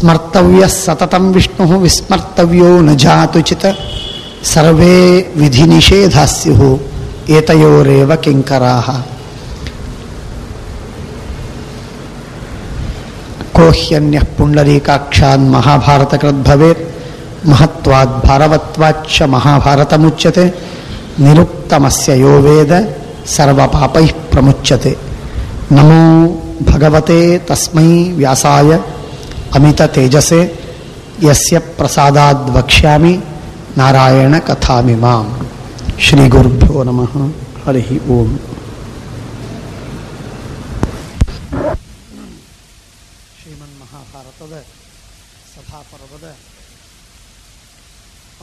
ಸ್ಮರ್ತವ್ಯ ಸತತಂ ವಿಷ್ಣು ವಿಸ್ಮರ್ತವ್ಯೋ ನ ಜಾತುಚಿತ ಸರ್ವೇ ವಿಧಿ ನಿಷೇಧಾಸ್ಯು ಏತಯೋರೇವ ಕಿಂಕರಾಃ. ಕೋಹ್ಯನ್ಯಃ ಪುಂಡರೀಕಾಕ್ಷಾನ್ ಮಹಾಭಾರತಕೃದ್ ಭವೇತ್ ಮಹತ್ವಾದ್ ಭಾರವತ್ವಾಚ್ಚ ಮಹಾಭಾರತಮುಚ್ಯತೆ ನಿರುಕ್ತಮಸ್ಯ ಯೋ ವೇದ ಸರ್ವಪಾಪೈಃ ಪ್ರಮುಚ್ಯತೆ. ನಮೋ ಭಗವತೆ ತಸ್ಮೈ ವ್ಯಾಸಾಯ ಅಮಿತ ತೇಜಸೆ ಯಸ್ಯ ಪ್ರಸಾದಾದ್ ವಕ್ಷ್ಯಾಮಿ ನಾರಾಯಣ ಕಥಾಮಿಮಾಂ. ಶ್ರೀ ಗುರುಭ್ಯೋ ನಮಃ. ಹರಿ ಓಂ. ಶ್ರೀಮನ್ ಮಹಾಭಾರತದ ಸಭಾಪರ್ವದ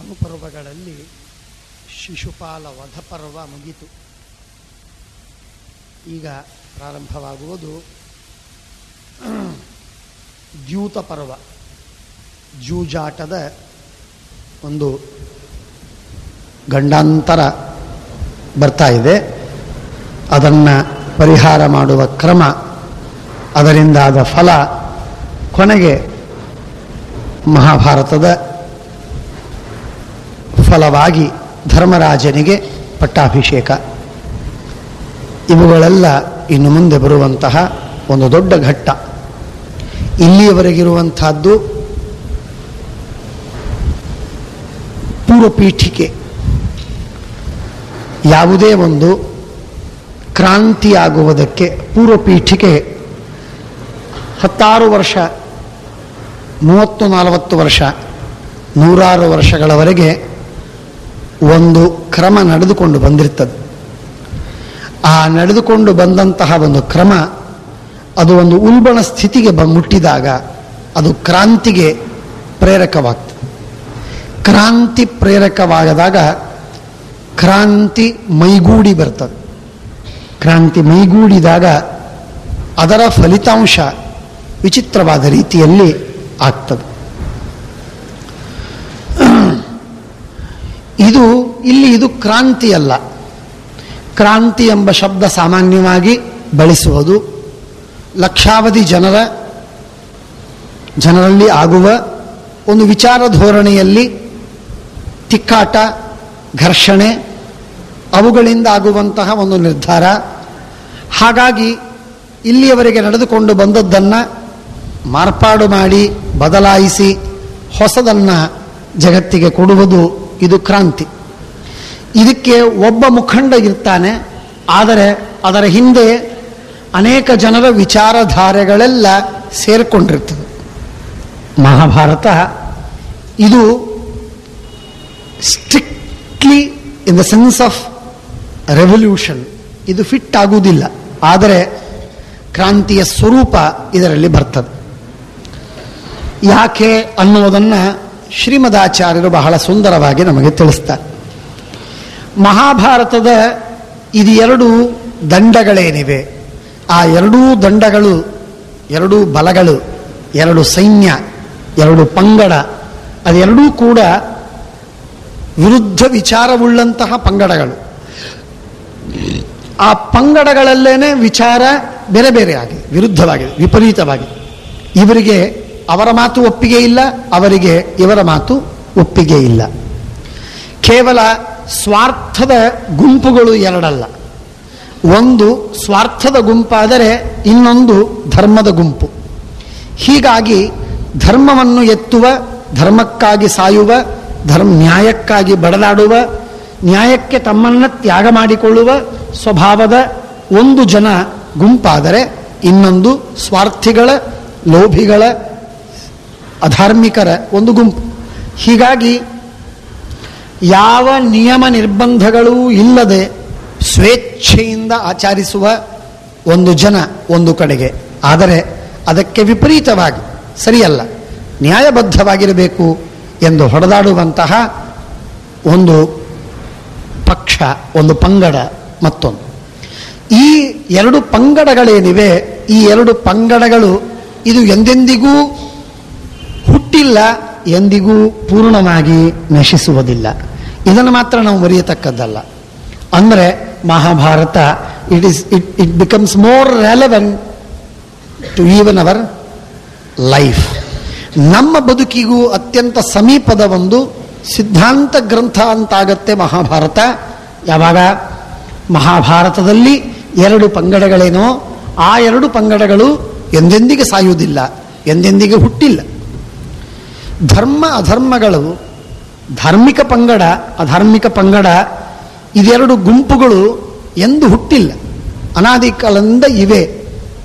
ಅನುಪರ್ವಗಳಲ್ಲಿ ಶಿಶುಪಾಲ ವಧ ಪರ್ವ ಮುಗಿತು. ಈಗ ಪ್ರಾರಂಭವಾಗುವುದು ದ್ಯೂತ ಪರ್ವ. ಜೂಜಾಟದ ಒಂದು ಗಂಡಾಂತರ ಬರ್ತಾ ಇದೆ. ಅದನ್ನು ಪರಿಹಾರ ಮಾಡುವ ಕ್ರಮ, ಅದರಿಂದಾದ ಫಲ, ಕೊನೆಗೆ ಮಹಾಭಾರತದ ಫಲವಾಗಿ ಧರ್ಮರಾಜನಿಗೆ ಪಟ್ಟಾಭಿಷೇಕ. ಇವುಗಳೆಲ್ಲ ಇನ್ನು ಮುಂದೆ ಬರುವಂತಹ ಒಂದು ದೊಡ್ಡ ಘಟ್ಟ. ಇಲ್ಲಿಯವರೆಗಿರುವಂತಹದ್ದು ಪೂರ್ವಪೀಠಿಕೆ. ಯಾವುದೇ ಒಂದು ಕ್ರಾಂತಿಯಾಗುವುದಕ್ಕೆ ಪೂರ್ವಪೀಠಿಕೆ 16 ವರ್ಷ, 30-40 ವರ್ಷ, 100 ವರ್ಷಗಳವರೆಗೆ ಒಂದು ಕ್ರಮ ನಡೆದುಕೊಂಡು ಬಂದಿರ್ತದೆ. ಆ ನಡೆದುಕೊಂಡು ಬಂದಂತಹ ಒಂದು ಕ್ರಮ ಅದು ಒಂದು ಉಲ್ಬಣ ಸ್ಥಿತಿಗೆ ಮುಟ್ಟಿದಾಗ ಅದು ಕ್ರಾಂತಿಗೆ ಪ್ರೇರಕವಾಗ್ತದೆ. ಕ್ರಾಂತಿ ಪ್ರೇರಕವಾಗದಾಗ ಕ್ರಾಂತಿ ಮೈಗೂಡಿ ಬರ್ತದೆ. ಕ್ರಾಂತಿ ಮೈಗೂಡಿದಾಗ ಅದರ ಫಲಿತಾಂಶ ವಿಚಿತ್ರವಾದ ರೀತಿಯಲ್ಲಿ ಆಗ್ತದೆ. ಇದು ಕ್ರಾಂತಿಯಲ್ಲ. ಕ್ರಾಂತಿ ಎಂಬ ಶಬ್ದ ಸಾಮಾನ್ಯವಾಗಿ ಬಳಸುವುದು ಲಕ್ಷಾವಧಿ ಜನರಲ್ಲಿ ಆಗುವ ಒಂದು ವಿಚಾರ ಧೋರಣೆಯಲ್ಲಿ ತಿಕ್ಕಾಟ, ಘರ್ಷಣೆ, ಅವುಗಳಿಂದ ಆಗುವಂತಹ ಒಂದು ನಿರ್ಧಾರ. ಹಾಗಾಗಿ ಇಲ್ಲಿಯವರೆಗೆ ನಡೆದುಕೊಂಡು ಬಂದದ್ದನ್ನು ಮಾರ್ಪಾಡು ಮಾಡಿ ಬದಲಾಯಿಸಿ ಹೊಸದನ್ನು ಜಗತ್ತಿಗೆ ಕೊಡುವುದು ಇದು ಕ್ರಾಂತಿ. ಇದಕ್ಕೆ ಒಬ್ಬ ಮುಖಂಡ ಇರ್ತಾನೆ, ಆದರೆ ಅದರ ಹಿಂದೆ ಅನೇಕ ಜನರ ವಿಚಾರಧಾರೆಗಳೆಲ್ಲ ಸೇರಿಕೊಂಡಿರ್ತದೆ. ಮಹಾಭಾರತ ಇದು strictly in the sense of revolution ಇದು ಫಿಟ್ ಆಗುವುದಿಲ್ಲ, ಆದರೆ ಕ್ರಾಂತಿಯ ಸ್ವರೂಪ ಇದರಲ್ಲಿ ಬರ್ತದೆ. ಯಾಕೆ ಅನ್ನುವುದನ್ನು ಶ್ರೀಮದಾಚಾರ್ಯರು ಬಹಳ ಸುಂದರವಾಗಿ ನಮಗೆ ತಿಳಿಸ್ತಾರೆ. ಮಹಾಭಾರತದ ಇದು 2 ದಂಡಗಳೇನಿವೆ, ಆ 2 ದಂಡಗಳು, 2 ಬಲಗಳು, 2 ಸೈನ್ಯ, 2 ಪಂಗಡ, ಅದೆರಡೂ ಕೂಡ ವಿರುದ್ಧ ವಿಚಾರವುಳ್ಳಂತಹ ಪಂಗಡಗಳು. ಆ ಪಂಗಡಗಳಲ್ಲೇನೆ ವಿಚಾರ ಬೇರೆ ಬೇರೆ ಆಗಿದೆ, ವಿರುದ್ಧವಾಗಿದೆ, ವಿಪರೀತವಾಗಿದೆ. ಇವರಿಗೆ ಅವರ ಮಾತು ಒಪ್ಪಿಗೆ ಇಲ್ಲ, ಅವರಿಗೆ ಇವರ ಮಾತು ಒಪ್ಪಿಗೆ ಇಲ್ಲ. ಕೇವಲ ಸ್ವಾರ್ಥದ ಗುಂಪುಗಳು 2 ಅಲ್ಲ. ಒಂದು ಸ್ವಾರ್ಥದ ಗುಂಪಾದರೆ ಇನ್ನೊಂದು ಧರ್ಮದ ಗುಂಪು. ಹೀಗಾಗಿ ಧರ್ಮವನ್ನು ಎತ್ತುವ, ಧರ್ಮಕ್ಕಾಗಿ ಸಾಯುವ, ನ್ಯಾಯಕ್ಕಾಗಿ ಬಡದಾಡುವ, ನ್ಯಾಯಕ್ಕೆ ತಮ್ಮನ್ನು ತ್ಯಾಗ ಮಾಡಿಕೊಳ್ಳುವ ಸ್ವಭಾವದ ಒಂದು ಜನ ಗುಂಪಾದರೆ ಇನ್ನೊಂದು ಸ್ವಾರ್ಥಿಗಳ, ಲೋಭಿಗಳ, ಅಧಾರ್ಮಿಕರ ಒಂದು ಗುಂಪು. ಹೀಗಾಗಿ ಯಾವ ನಿಯಮ ನಿರ್ಬಂಧಗಳೂ ಇಲ್ಲದೆ ಸ್ವೇಚ್ಛೆಯಿಂದ ಆಚರಿಸುವ ಒಂದು ಜನ ಒಂದು ಕಡೆಗೆ, ಆದರೆ ಅದಕ್ಕೆ ವಿಪರೀತವಾಗಿ ಸರಿಯಲ್ಲ, ನ್ಯಾಯಬದ್ಧವಾಗಿರಬೇಕು ಎಂದು ಹೊಡೆದಾಡುವಂತಹ ಒಂದು ಪಕ್ಷ, ಒಂದು ಪಂಗಡ ಮತ್ತೊಂದು. ಈ 2 ಪಂಗಡಗಳೇನಿವೆ, ಈ 2 ಪಂಗಡಗಳು ಇದು ಎಂದೆಂದಿಗೂ ಹುಟ್ಟಿಲ್ಲ, ಎಂದಿಗೂ ಪೂರ್ಣವಾಗಿ ನಶಿಸುವುದಿಲ್ಲ. ಇದನ್ನು ಮಾತ್ರ ನಾವು ಮರೆಯತಕ್ಕದ್ದಲ್ಲ. ಅಂದರೆ Mahabharata it becomes more relevant to even our life. ನಮ್ಮ ಬದುಕಿಗೂ ಅತ್ಯಂತ ಸಮೀಪದ ಒಂದು ಸಿದ್ಧಾಂತ ಗ್ರಂಥ ಅಂತಾಗತ್ತೆ ಮಹಾಭಾರತ. ಯಾವಾಗ ಮಹಾಭಾರತದಲ್ಲಿ 2 ಪಂಗಡಗಳೇನೋ ಆ 2 ಪಂಗಡಗಳು ಎಂದೆಂದಿಗೆ ಸಾಯುವುದಿಲ್ಲ, ಎಂದೆಂದಿಗೆ ಹುಟ್ಟಿಲ್ಲ. ಧರ್ಮ ಅಧರ್ಮಗಳು, ಧಾರ್ಮಿಕ ಪಂಗಡ ಅಧಾರ್ಮಿಕ ಪಂಗಡ, ಇದೆರಡು ಗುಂಪುಗಳು ಎಂದು ಹುಟ್ಟಿಲ್ಲ, ಅನಾದಿ ಕಾಲದಿಂದ ಇವೆ,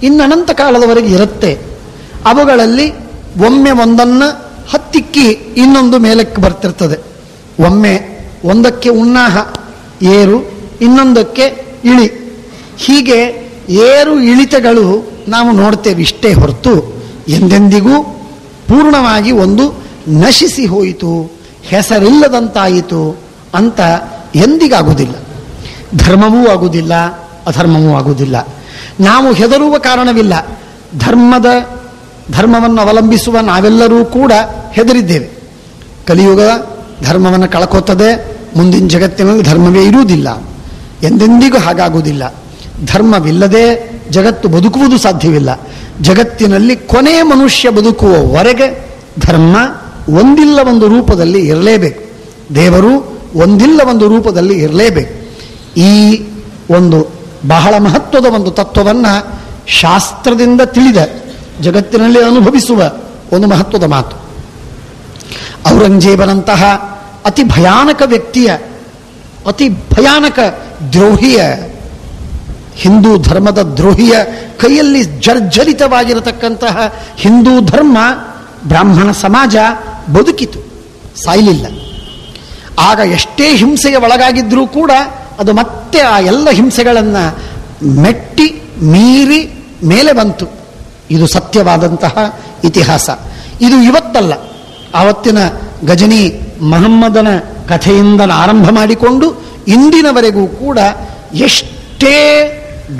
ಇನ್ನು ಅನಂತ ಕಾಲದವರೆಗೆ ಇರುತ್ತೆ. ಅವುಗಳಲ್ಲಿ ಒಮ್ಮೆ ಒಂದನ್ನು ಹತ್ತಿಕ್ಕಿ ಇನ್ನೊಂದು ಮೇಲಕ್ಕೆ ಬರ್ತಿರ್ತದೆ. ಒಮ್ಮೆ ಒಂದಕ್ಕೆ ಉನ್ನಾಹ ಏರು, ಇನ್ನೊಂದಕ್ಕೆ ಇಳಿ. ಹೀಗೆ ಏರು ಇಳಿತಗಳು ನಾವು ನೋಡ್ತೇವೆ ಇಷ್ಟೇ ಹೊರತು ಎಂದೆಂದಿಗೂ ಪೂರ್ಣವಾಗಿ ಒಂದು ನಶಿಸಿ ಹೋಯಿತು, ಹೆಸರಿಲ್ಲದಂತಾಯಿತು ಅಂತ ಎಂದಿಗಾಗುವುದಿಲ್ಲ. ಧರ್ಮವೂ ಆಗುವುದಿಲ್ಲ, ಅಧರ್ಮವೂ ಆಗುವುದಿಲ್ಲ. ನಾವು ಹೆದರುವ ಕಾರಣವಿಲ್ಲ. ಧರ್ಮವನ್ನು ಅವಲಂಬಿಸುವ ನಾವೆಲ್ಲರೂ ಕೂಡ ಹೆದರಿದ್ದೇವೆ. ಕಲಿಯುಗ ಧರ್ಮವನ್ನು ಕಳ್ಕೋತದೆ, ಮುಂದಿನ ಜಗತ್ತಿನಲ್ಲಿ ಧರ್ಮವೇ ಇರುವುದಿಲ್ಲ, ಎಂದೆಂದಿಗೂ ಹಾಗಾಗುವುದಿಲ್ಲ. ಧರ್ಮವಿಲ್ಲದೆ ಜಗತ್ತು ಬದುಕುವುದು ಸಾಧ್ಯವಿಲ್ಲ. ಜಗತ್ತಿನಲ್ಲಿ ಕೊನೆ ಮನುಷ್ಯ ಬದುಕುವವರೆಗೆ ಧರ್ಮ ಒಂದಿಲ್ಲ ಒಂದು ರೂಪದಲ್ಲಿ ಇರಲೇಬೇಕು, ದೇವರು ಒಂದಿಲ್ಲ ಒಂದು ರೂಪದಲ್ಲಿ ಇರಲೇಬೇಕು. ಈ ಒಂದು ಬಹಳ ಮಹತ್ವದ ಒಂದು ತತ್ವವನ್ನು ಶಾಸ್ತ್ರದಿಂದ ತಿಳಿದ, ಜಗತ್ತಿನಲ್ಲಿ ಅನುಭವಿಸುವ ಒಂದು ಮಹತ್ವದ ಮಾತು. ಔರಂಗಜೇಬನಂತಹ ಅತಿ ಭಯಾನಕ ವ್ಯಕ್ತಿಯ, ಅತಿ ಭಯಾನಕ ದ್ರೋಹಿಯ, ಹಿಂದೂ ಧರ್ಮದ ದ್ರೋಹಿಯ ಕೈಯಲ್ಲಿ ಜರ್ಜರಿತವಾಗಿರತಕ್ಕಂತಹ ಹಿಂದೂ ಧರ್ಮ, ಬ್ರಾಹ್ಮಣ ಸಮಾಜ ಬದುಕಿತು, ಸಾಯಲಿಲ್ಲ. ಆಗ ಎಷ್ಟೇ ಹಿಂಸೆಗೆ ಒಳಗಾಗಿದ್ರೂ ಕೂಡ ಅದು ಮತ್ತೆ ಆ ಎಲ್ಲ ಹಿಂಸೆಗಳನ್ನು ಮೆಟ್ಟಿ ಮೀರಿ ಮೇಲೆ ಬಂತು. ಇದು ಸತ್ಯವಾದಂತಹ ಇತಿಹಾಸ. ಇದು ಇವತ್ತಲ್ಲ, ಆವತ್ತಿನ ಗಜನಿ ಮಹಮ್ಮದನ ಕಥೆಯಿಂದ ಆರಂಭ ಮಾಡಿಕೊಂಡು ಇಂದಿನವರೆಗೂ ಕೂಡ ಎಷ್ಟೇ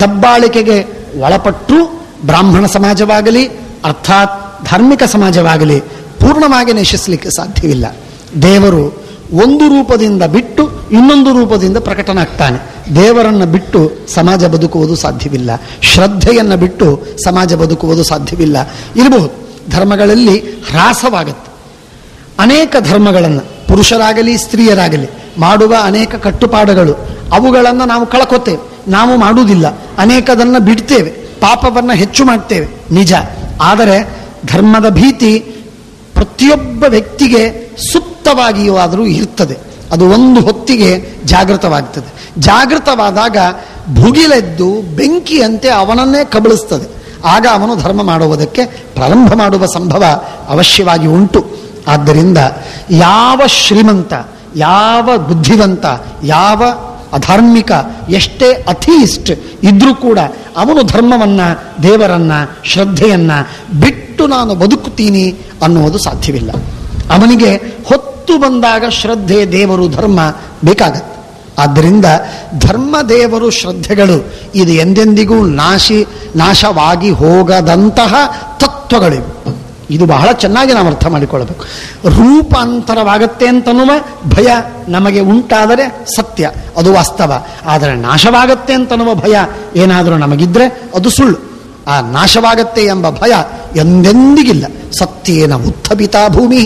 ದಬ್ಬಾಳಿಕೆಗೆ ಒಳಪಟ್ಟರೂ ಬ್ರಾಹ್ಮಣ ಸಮಾಜವಾಗಲಿ ಅರ್ಥಾತ್ ಧಾರ್ಮಿಕ ಸಮಾಜವಾಗಲಿ ಪೂರ್ಣವಾಗಿ ನಶಿಸಲಿಕ್ಕೆ ಸಾಧ್ಯವಿಲ್ಲ. ದೇವರು ಒಂದು ರೂಪದಿಂದ ಬಿಟ್ಟು ಇನ್ನೊಂದು ರೂಪದಿಂದ ಪ್ರಕಟನಾಗ್ತಾನೆ. ದೇವರನ್ನು ಬಿಟ್ಟು ಸಮಾಜ ಬದುಕುವುದು ಸಾಧ್ಯವಿಲ್ಲ, ಶ್ರದ್ಧೆಯನ್ನು ಬಿಟ್ಟು ಸಮಾಜ ಬದುಕುವುದು ಸಾಧ್ಯವಿಲ್ಲ. ಇರಬಹುದು ಧರ್ಮಗಳಲ್ಲಿ ಹ್ರಾಸವಾಗುತ್ತೆ. ಅನೇಕ ಧರ್ಮಗಳನ್ನು ಪುರುಷರಾಗಲಿ ಸ್ತ್ರೀಯರಾಗಲಿ ಮಾಡುವ ಅನೇಕ ಕಟ್ಟುಪಾಡುಗಳು, ಅವುಗಳನ್ನು ನಾವು ಕಳ್ಕೊತೇವೆ, ನಾವು ಮಾಡುವುದಿಲ್ಲ. ಅನೇಕದನ್ನು ಬಿಡ್ತೇವೆ, ಪಾಪವನ್ನು ಹೆಚ್ಚು ಮಾಡ್ತೇವೆ, ನಿಜ. ಆದರೆ ಧರ್ಮದ ಭೀತಿ ಪ್ರತಿಯೊಬ್ಬ ವ್ಯಕ್ತಿಗೆ ಸುಪ್ತವಾಗಿಯೂ ಆದರೂ ಇರ್ತದೆ. ಅದು ಒಂದು ಹೊತ್ತಿಗೆ ಜಾಗೃತವಾಗ್ತದೆ. ಜಾಗೃತವಾದಾಗ ಭುಗಿಲೆದ್ದು ಬೆಂಕಿಯಂತೆ ಅವನನ್ನೇ ಕಬಳಿಸ್ತದೆ. ಆಗ ಅವನು ಧರ್ಮ ಮಾಡುವುದಕ್ಕೆ ಪ್ರಾರಂಭ ಮಾಡುವ ಸಂಭವ ಅವಶ್ಯವಾಗಿ ಉಂಟು. ಆದ್ದರಿಂದ ಯಾವ ಶ್ರೀಮಂತ, ಯಾವ ಬುದ್ಧಿವಂತ, ಯಾವ ಅಧಾರ್ಮಿಕ, ಎಷ್ಟೇ ಅಥೀಸ್ಟ್ ಇದ್ರೂ ಕೂಡ ಅವನು ಧರ್ಮವನ್ನು, ದೇವರನ್ನು, ಶ್ರದ್ಧೆಯನ್ನು ಬಿಟ್ಟು ನಾನು ಬದುಕುತ್ತೀನಿ ಅನ್ನುವುದು ಸಾಧ್ಯವಿಲ್ಲ. ಅವನಿಗೆ ಹೊತ್ತು ಬಂದಾಗ ಶ್ರದ್ಧೆ, ದೇವರು, ಧರ್ಮ ಬೇಕಾಗತ್ತೆ. ಆದ್ದರಿಂದ ಧರ್ಮ, ದೇವರು, ಶ್ರದ್ಧೆಗಳು ಇದು ಎಂದೆಂದಿಗೂ ನಾಶವಾಗಿ ಹೋಗದಂತಹ ತತ್ವಗಳಿವೆ. ಇದು ಬಹಳ ಚೆನ್ನಾಗಿ ನಾವು ಅರ್ಥ ಮಾಡಿಕೊಳ್ಳಬೇಕು. ರೂಪಾಂತರವಾಗತ್ತೆ ಅಂತನ್ನುವ ಭಯ ನಮಗೆ ಉಂಟಾದರೆ ಸತ್ಯ, ಅದು ವಾಸ್ತವ. ಆದರೆ ನಾಶವಾಗತ್ತೆ ಅಂತನ್ನುವ ಭಯ ಏನಾದರೂ ನಮಗಿದ್ರೆ ಅದು ಸುಳ್ಳು. ಆ ನಾಶವಾಗತ್ತೆ ಎಂಬ ಭಯ ಎಂದೆಂದಿಗಿಲ್ಲ. ಸತ್ಯೇನ ಉತ್ಥಭಿತ ಭೂಮಿ,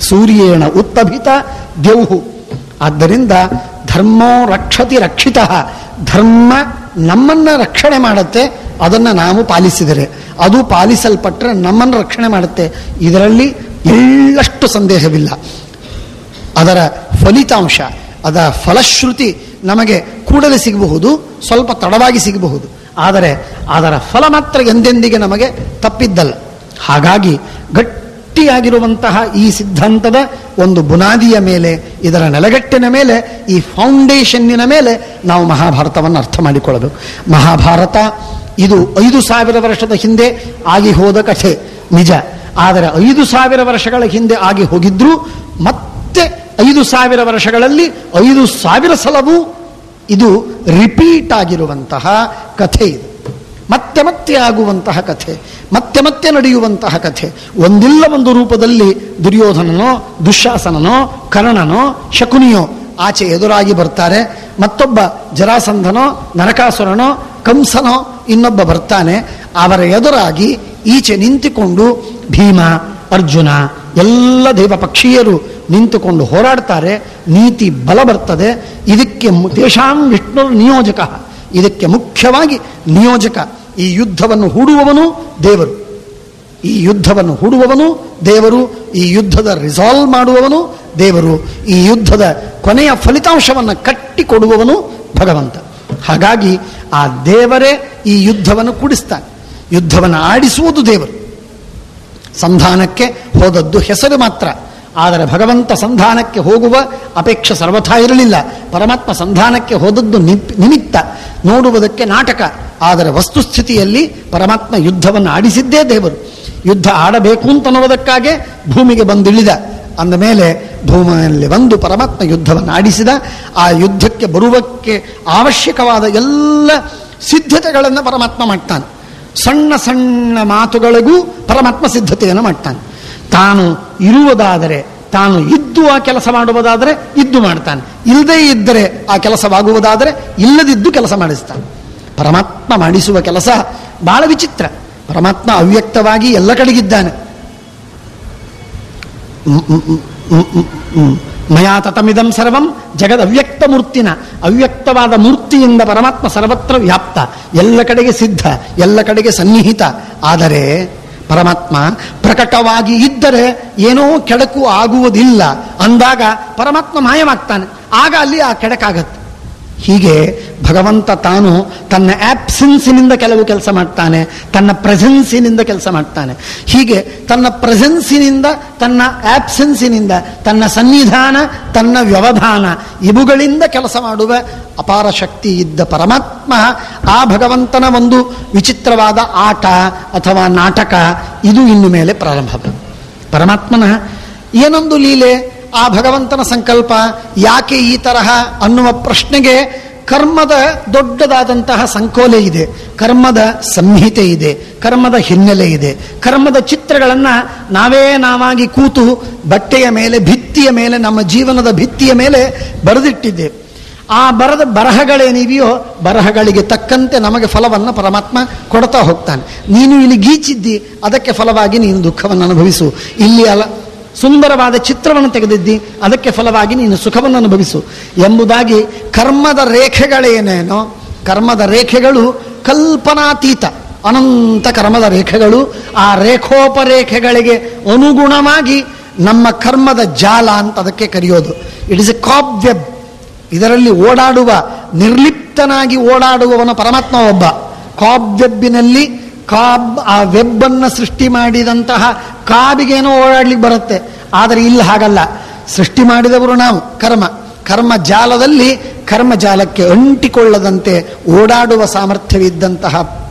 ಸೂರ್ಯೇಣ ಉತ್ಥಭಿತ ದ್ಯೌಹು. ಆದ್ದರಿಂದ ಧರ್ಮೋ ರಕ್ಷತಿ ರಕ್ಷಿತ. ಧರ್ಮ ನಮ್ಮನ್ನು ರಕ್ಷಣೆ ಮಾಡುತ್ತೆ, ಅದನ್ನು ನಾವು ಪಾಲಿಸಿದರೆ. ಅದು ಪಾಲಿಸಲ್ಪಟ್ಟರೆ ನಮ್ಮನ್ನು ರಕ್ಷಣೆ ಮಾಡುತ್ತೆ, ಇದರಲ್ಲಿ ಎಳ್ಳಷ್ಟು ಸಂದೇಹವಿಲ್ಲ. ಅದರ ಫಲಿತಾಂಶ, ಅದರ ಫಲಶ್ರುತಿ ನಮಗೆ ಕೂಡಲೇ ಸಿಗಬಹುದು, ಸ್ವಲ್ಪ ತಡವಾಗಿ ಸಿಗಬಹುದು. ಆದರೆ ಅದರ ಫಲ ಮಾತ್ರ ಎಂದೆಂದಿಗೆ ನಮಗೆ ತಪ್ಪಿದ್ದಲ್ಲ. ಹಾಗಾಗಿ ಗಟ್ಟಿಯಾಗಿರುವಂತಹ ಈ ಸಿದ್ಧಾಂತದ ಒಂದು ಬುನಾದಿಯ ಮೇಲೆ, ಇದರ ನೆಲಗಟ್ಟಿನ ಮೇಲೆ, ಈ ಫೌಂಡೇಶನ್ನಿನ ಮೇಲೆ ನಾವು ಮಹಾಭಾರತವನ್ನು ಅರ್ಥ ಮಾಡಿಕೊಳ್ಳಬೇಕು. ಮಹಾಭಾರತ ಇದು 5000 ವರ್ಷದ ಹಿಂದೆ ಆಗಿ ಹೋದ ಕಥೆ ನಿಜ. ಆದರೆ 5000 ವರ್ಷಗಳ ಹಿಂದೆ ಆಗಿ ಹೋಗಿದ್ರೂ ಮತ್ತೆ 5000 ವರ್ಷಗಳಲ್ಲಿ 5000 ಸಲವೂ ಇದು ರಿಪೀಟ್ ಆಗಿರುವಂತಹ ಕಥೆ. ಇದು ಮತ್ತೆ ಮತ್ತೆ ಆಗುವಂತಹ ಕಥೆ, ಮತ್ತೆ ಮತ್ತೆ ನಡೆಯುವಂತಹ ಕಥೆ. ಒಂದಿಲ್ಲ ಒಂದು ರೂಪದಲ್ಲಿ ದುರ್ಯೋಧನನೋ, ದುಶ್ಯಾಸನನೋ, ಕರ್ಣನೋ, ಶಕುನಿಯೋ ಆಚೆ ಎದುರಾಗಿ ಬರ್ತಾರೆ. ಮತ್ತೊಬ್ಬ ಜರಾಸಂಧನೋ, ನರಕಾಸುರನೋ, ಕಂಸನೋ ಇನ್ನೊಬ್ಬ ಬರ್ತಾನೆ. ಅವರ ಎದುರಾಗಿ ಈಚೆ ನಿಂತುಕೊಂಡು ಭೀಮ, ಅರ್ಜುನ ಎಲ್ಲ ದೇವ ಪಕ್ಷೀಯರು ನಿಂತುಕೊಂಡು ಹೋರಾಡ್ತಾರೆ. ನೀತಿ ಬಲ ಬರ್ತದೆ. ಇದಕ್ಕೆ ತೇಷಾಂ ವಿಷ್ಣು ನಿಯೋಜಕ, ಇದಕ್ಕೆ ಮುಖ್ಯವಾಗಿ ನಿಯೋಜಕ, ಈ ಯುದ್ಧವನ್ನು ಹೂಡುವವನು ದೇವರು, ಈ ಯುದ್ಧವನ್ನು ಹೂಡುವವನು ದೇವರು, ಈ ಯುದ್ಧದ ರಿಸಾಲ್ವ್ ಮಾಡುವವನು ದೇವರು, ಈ ಯುದ್ಧದ ಕೊನೆಯ ಫಲಿತಾಂಶವನ್ನು ಕಟ್ಟಿಕೊಡುವವನು ಭಗವಂತ. ಹಾಗಾಗಿ ಆ ದೇವರೇ ಈ ಯುದ್ಧವನ್ನು ಕೂಡಿಸ್ತಾನೆ. ಯುದ್ಧವನ್ನು ಆಡಿಸುವುದು ದೇವರು. ಸಂಧಾನಕ್ಕೆ ಹೋದದ್ದು ಹೆಸರು ಮಾತ್ರ, ಆದರೆ ಭಗವಂತ ಸಂಧಾನಕ್ಕೆ ಹೋಗುವ ಅಪೇಕ್ಷೆ ಸರ್ವಥಾ ಇರಲಿಲ್ಲ. ಪರಮಾತ್ಮ ಸಂಧಾನಕ್ಕೆ ಹೋದದ್ದು ನಿಮಿತ್ತ, ನೋಡುವುದಕ್ಕೆ ನಾಟಕ. ಆದರೆ ವಸ್ತುಸ್ಥಿತಿಯಲ್ಲಿ ಪರಮಾತ್ಮ ಯುದ್ಧವನ್ನು ಆಡಿಸಿದ್ದೇ ದೇವರು. ಯುದ್ಧ ಆಡಬೇಕು ಅಂತನ್ನುವುದಕ್ಕಾಗೆ ಭೂಮಿಗೆ ಬಂದಿಳಿದ. ಅಂದ ಮೇಲೆ ಭೂಮಿಯಲ್ಲಿ ಬಂದು ಪರಮಾತ್ಮ ಯುದ್ಧವನ್ನು ಆಡಿಸಿದ. ಆ ಯುದ್ಧಕ್ಕೆ ಬರುವಕ್ಕೆ ಅವಶ್ಯಕವಾದ ಎಲ್ಲ ಸಿದ್ಧತೆಗಳನ್ನು ಪರಮಾತ್ಮ ಮಾಡ್ತಾನೆ. ಸಣ್ಣ ಸಣ್ಣ ಮಾತುಗಳಿಗೂ ಪರಮಾತ್ಮ ಸಿದ್ಧತೆಯನ್ನು ಮಾಡ್ತಾನೆ. ತಾನು ಇರುವುದಾದರೆ, ತಾನು ಇದ್ದು ಆ ಕೆಲಸ ಮಾಡುವುದಾದರೆ ಇದ್ದು ಮಾಡ್ತಾನೆ, ಇಲ್ಲದೇ ಇದ್ದರೆ ಆ ಕೆಲಸವಾಗುವುದಾದರೆ ಇಲ್ಲದಿದ್ದು ಕೆಲಸ ಮಾಡಿಸ್ತಾನೆ. ಪರಮಾತ್ಮ ಮಾಡಿಸುವ ಕೆಲಸ ಬಹಳ ವಿಚಿತ್ರ. ಪರಮಾತ್ಮ ಅವ್ಯಕ್ತವಾಗಿ ಎಲ್ಲ ಕಡೆಗಿದ್ದಾನೆ. ಮಯಾ ತತಮಿದಂ ಸರ್ವಂ ಜಗದ್ ಅವ್ಯಕ್ತ ಮೂರ್ತಿನ, ಅವ್ಯಕ್ತವಾದ ಮೂರ್ತಿಯಿಂದ ಪರಮಾತ್ಮ ಸರ್ವತ್ರ ವ್ಯಾಪ್ತ, ಎಲ್ಲ ಕಡೆಗೆ ಸಿದ್ಧ, ಎಲ್ಲ ಕಡೆಗೆ ಸನ್ನಿಹಿತ. ಆದರೆ ಪರಮಾತ್ಮ ಪ್ರಕಟವಾಗಿ ಇದ್ದರೆ ಏನೋ ಕೆಡಕು ಆಗುವುದಿಲ್ಲ ಅಂದಾಗ ಪರಮಾತ್ಮ ಮಾಯವಾಗ್ತಾನೆ. ಆಗ ಅಲ್ಲಿ ಆ ಕೆಡಕಾಗತ್ತೆ. ಹೀಗೆ ಭಗವಂತ ತಾನು ತನ್ನ ಆಬ್ಸೆನ್ಸಿನಿಂದ ಕೆಲವು ಕೆಲಸ ಮಾಡ್ತಾನೆ, ತನ್ನ ಪ್ರೆಸೆನ್ಸಿನಿಂದ ಕೆಲಸ ಮಾಡ್ತಾನೆ. ಹೀಗೆ ತನ್ನ ಪ್ರೆಸೆನ್ಸಿನಿಂದ, ತನ್ನ ಆಬ್ಸೆನ್ಸಿನಿಂದ, ತನ್ನ ಸನ್ನಿಧಾನ, ತನ್ನ ವ್ಯವಧಾನ ಇವುಗಳಿಂದ ಕೆಲಸ ಮಾಡುವ ಅಪಾರ ಶಕ್ತಿ ಇದ್ದ ಪರಮಾತ್ಮ, ಆ ಭಗವಂತನ ಒಂದು ವಿಚಿತ್ರವಾದ ಆಟ ಅಥವಾ ನಾಟಕ ಇದು ಇನ್ನು ಮೇಲೆ ಪ್ರಾರಂಭ. ಪರಮಾತ್ಮನ ಏನೊಂದು ಲೀಲೆ, ಆ ಭಗವಂತನ ಸಂಕಲ್ಪ ಯಾಕೆ ಈ ತರಹ ಅನ್ನುವ ಪ್ರಶ್ನೆಗೆ ಕರ್ಮದ ದೊಡ್ಡದಾದಂತಹ ಸಂಕೋಲೆ ಇದೆ, ಕರ್ಮದ ಸಂಹಿತೆ ಇದೆ, ಕರ್ಮದ ಹಿನ್ನೆಲೆ ಇದೆ. ಕರ್ಮದ ಚಿತ್ರಗಳನ್ನು ನಾವಾಗಿ ಕೂತು ಬಟ್ಟೆಯ ಮೇಲೆ, ಭಿತ್ತಿಯ ಮೇಲೆ, ನಮ್ಮ ಜೀವನದ ಭಿತ್ತಿಯ ಮೇಲೆ ಬರೆದಿಟ್ಟಿದ್ದೇವೆ. ಆ ಬರದ ಬರಹಗಳೇನಿವೆಯೋ ಬರಹಗಳಿಗೆ ತಕ್ಕಂತೆ ನಮಗೆ ಫಲವನ್ನು ಪರಮಾತ್ಮ ಕೊಡ್ತಾ ಹೋಗ್ತಾನೆ. ನೀನು ಇಲ್ಲಿ ಗೀಚಿದ್ದಿ, ಅದಕ್ಕೆ ಫಲವಾಗಿ ನೀನು ದುಃಖವನ್ನು ಅನುಭವಿಸು. ಇಲ್ಲಿ ಸುಂದರವಾದ ಚಿತ್ರವನ್ನು ತೆಗೆದಿದ್ದಿ, ಅದಕ್ಕೆ ಫಲವಾಗಿ ನೀನು ಸುಖವನ್ನು ಅನುಭವಿಸು ಎಂಬುದಾಗಿ ಕರ್ಮದ ರೇಖೆಗಳೇನೇನೋ, ಕರ್ಮದ ರೇಖೆಗಳು ಕಲ್ಪನಾತೀತ ಅನಂತ ಕರ್ಮದ ರೇಖೆಗಳು. ಆ ರೇಖೋಪರೇಖೆಗಳಿಗೆ ಅನುಗುಣವಾಗಿ ನಮ್ಮ ಕರ್ಮದ ಜಾಲ ಅಂತ ಅದಕ್ಕೆ ಕರೆಯೋದು. It is a cobweb. ಇದರಲ್ಲಿ ಓಡಾಡುವ, ನಿರ್ಲಿಪ್ತನಾಗಿ ಓಡಾಡುವವನ ಪರಮಾತ್ಮ ಒಬ್ಬ. ಕಾಬ್ ವೆಬ್ಬಿನಲ್ಲಿ ಆ ವೆಬ್ಬನ್ನು ಸೃಷ್ಟಿ ಮಾಡಿದಂತಹ ಕಾಬಿಗೇನೋ ಓಡಾಡ್ಲಿಕ್ಕೆ ಬರುತ್ತೆ. ಆದರೆ ಇಲ್ಲಿ ಹಾಗಲ್ಲ. ಸೃಷ್ಟಿ ಮಾಡಿದವರು ನಾವು, ಕರ್ಮ ಜಾಲದಲ್ಲಿ ಕರ್ಮಜಾಲಕ್ಕೆ ಅಂಟಿಕೊಳ್ಳದಂತೆ ಓಡಾಡುವ ಸಾಮರ್ಥ್ಯವಿದ್ದಂತಹ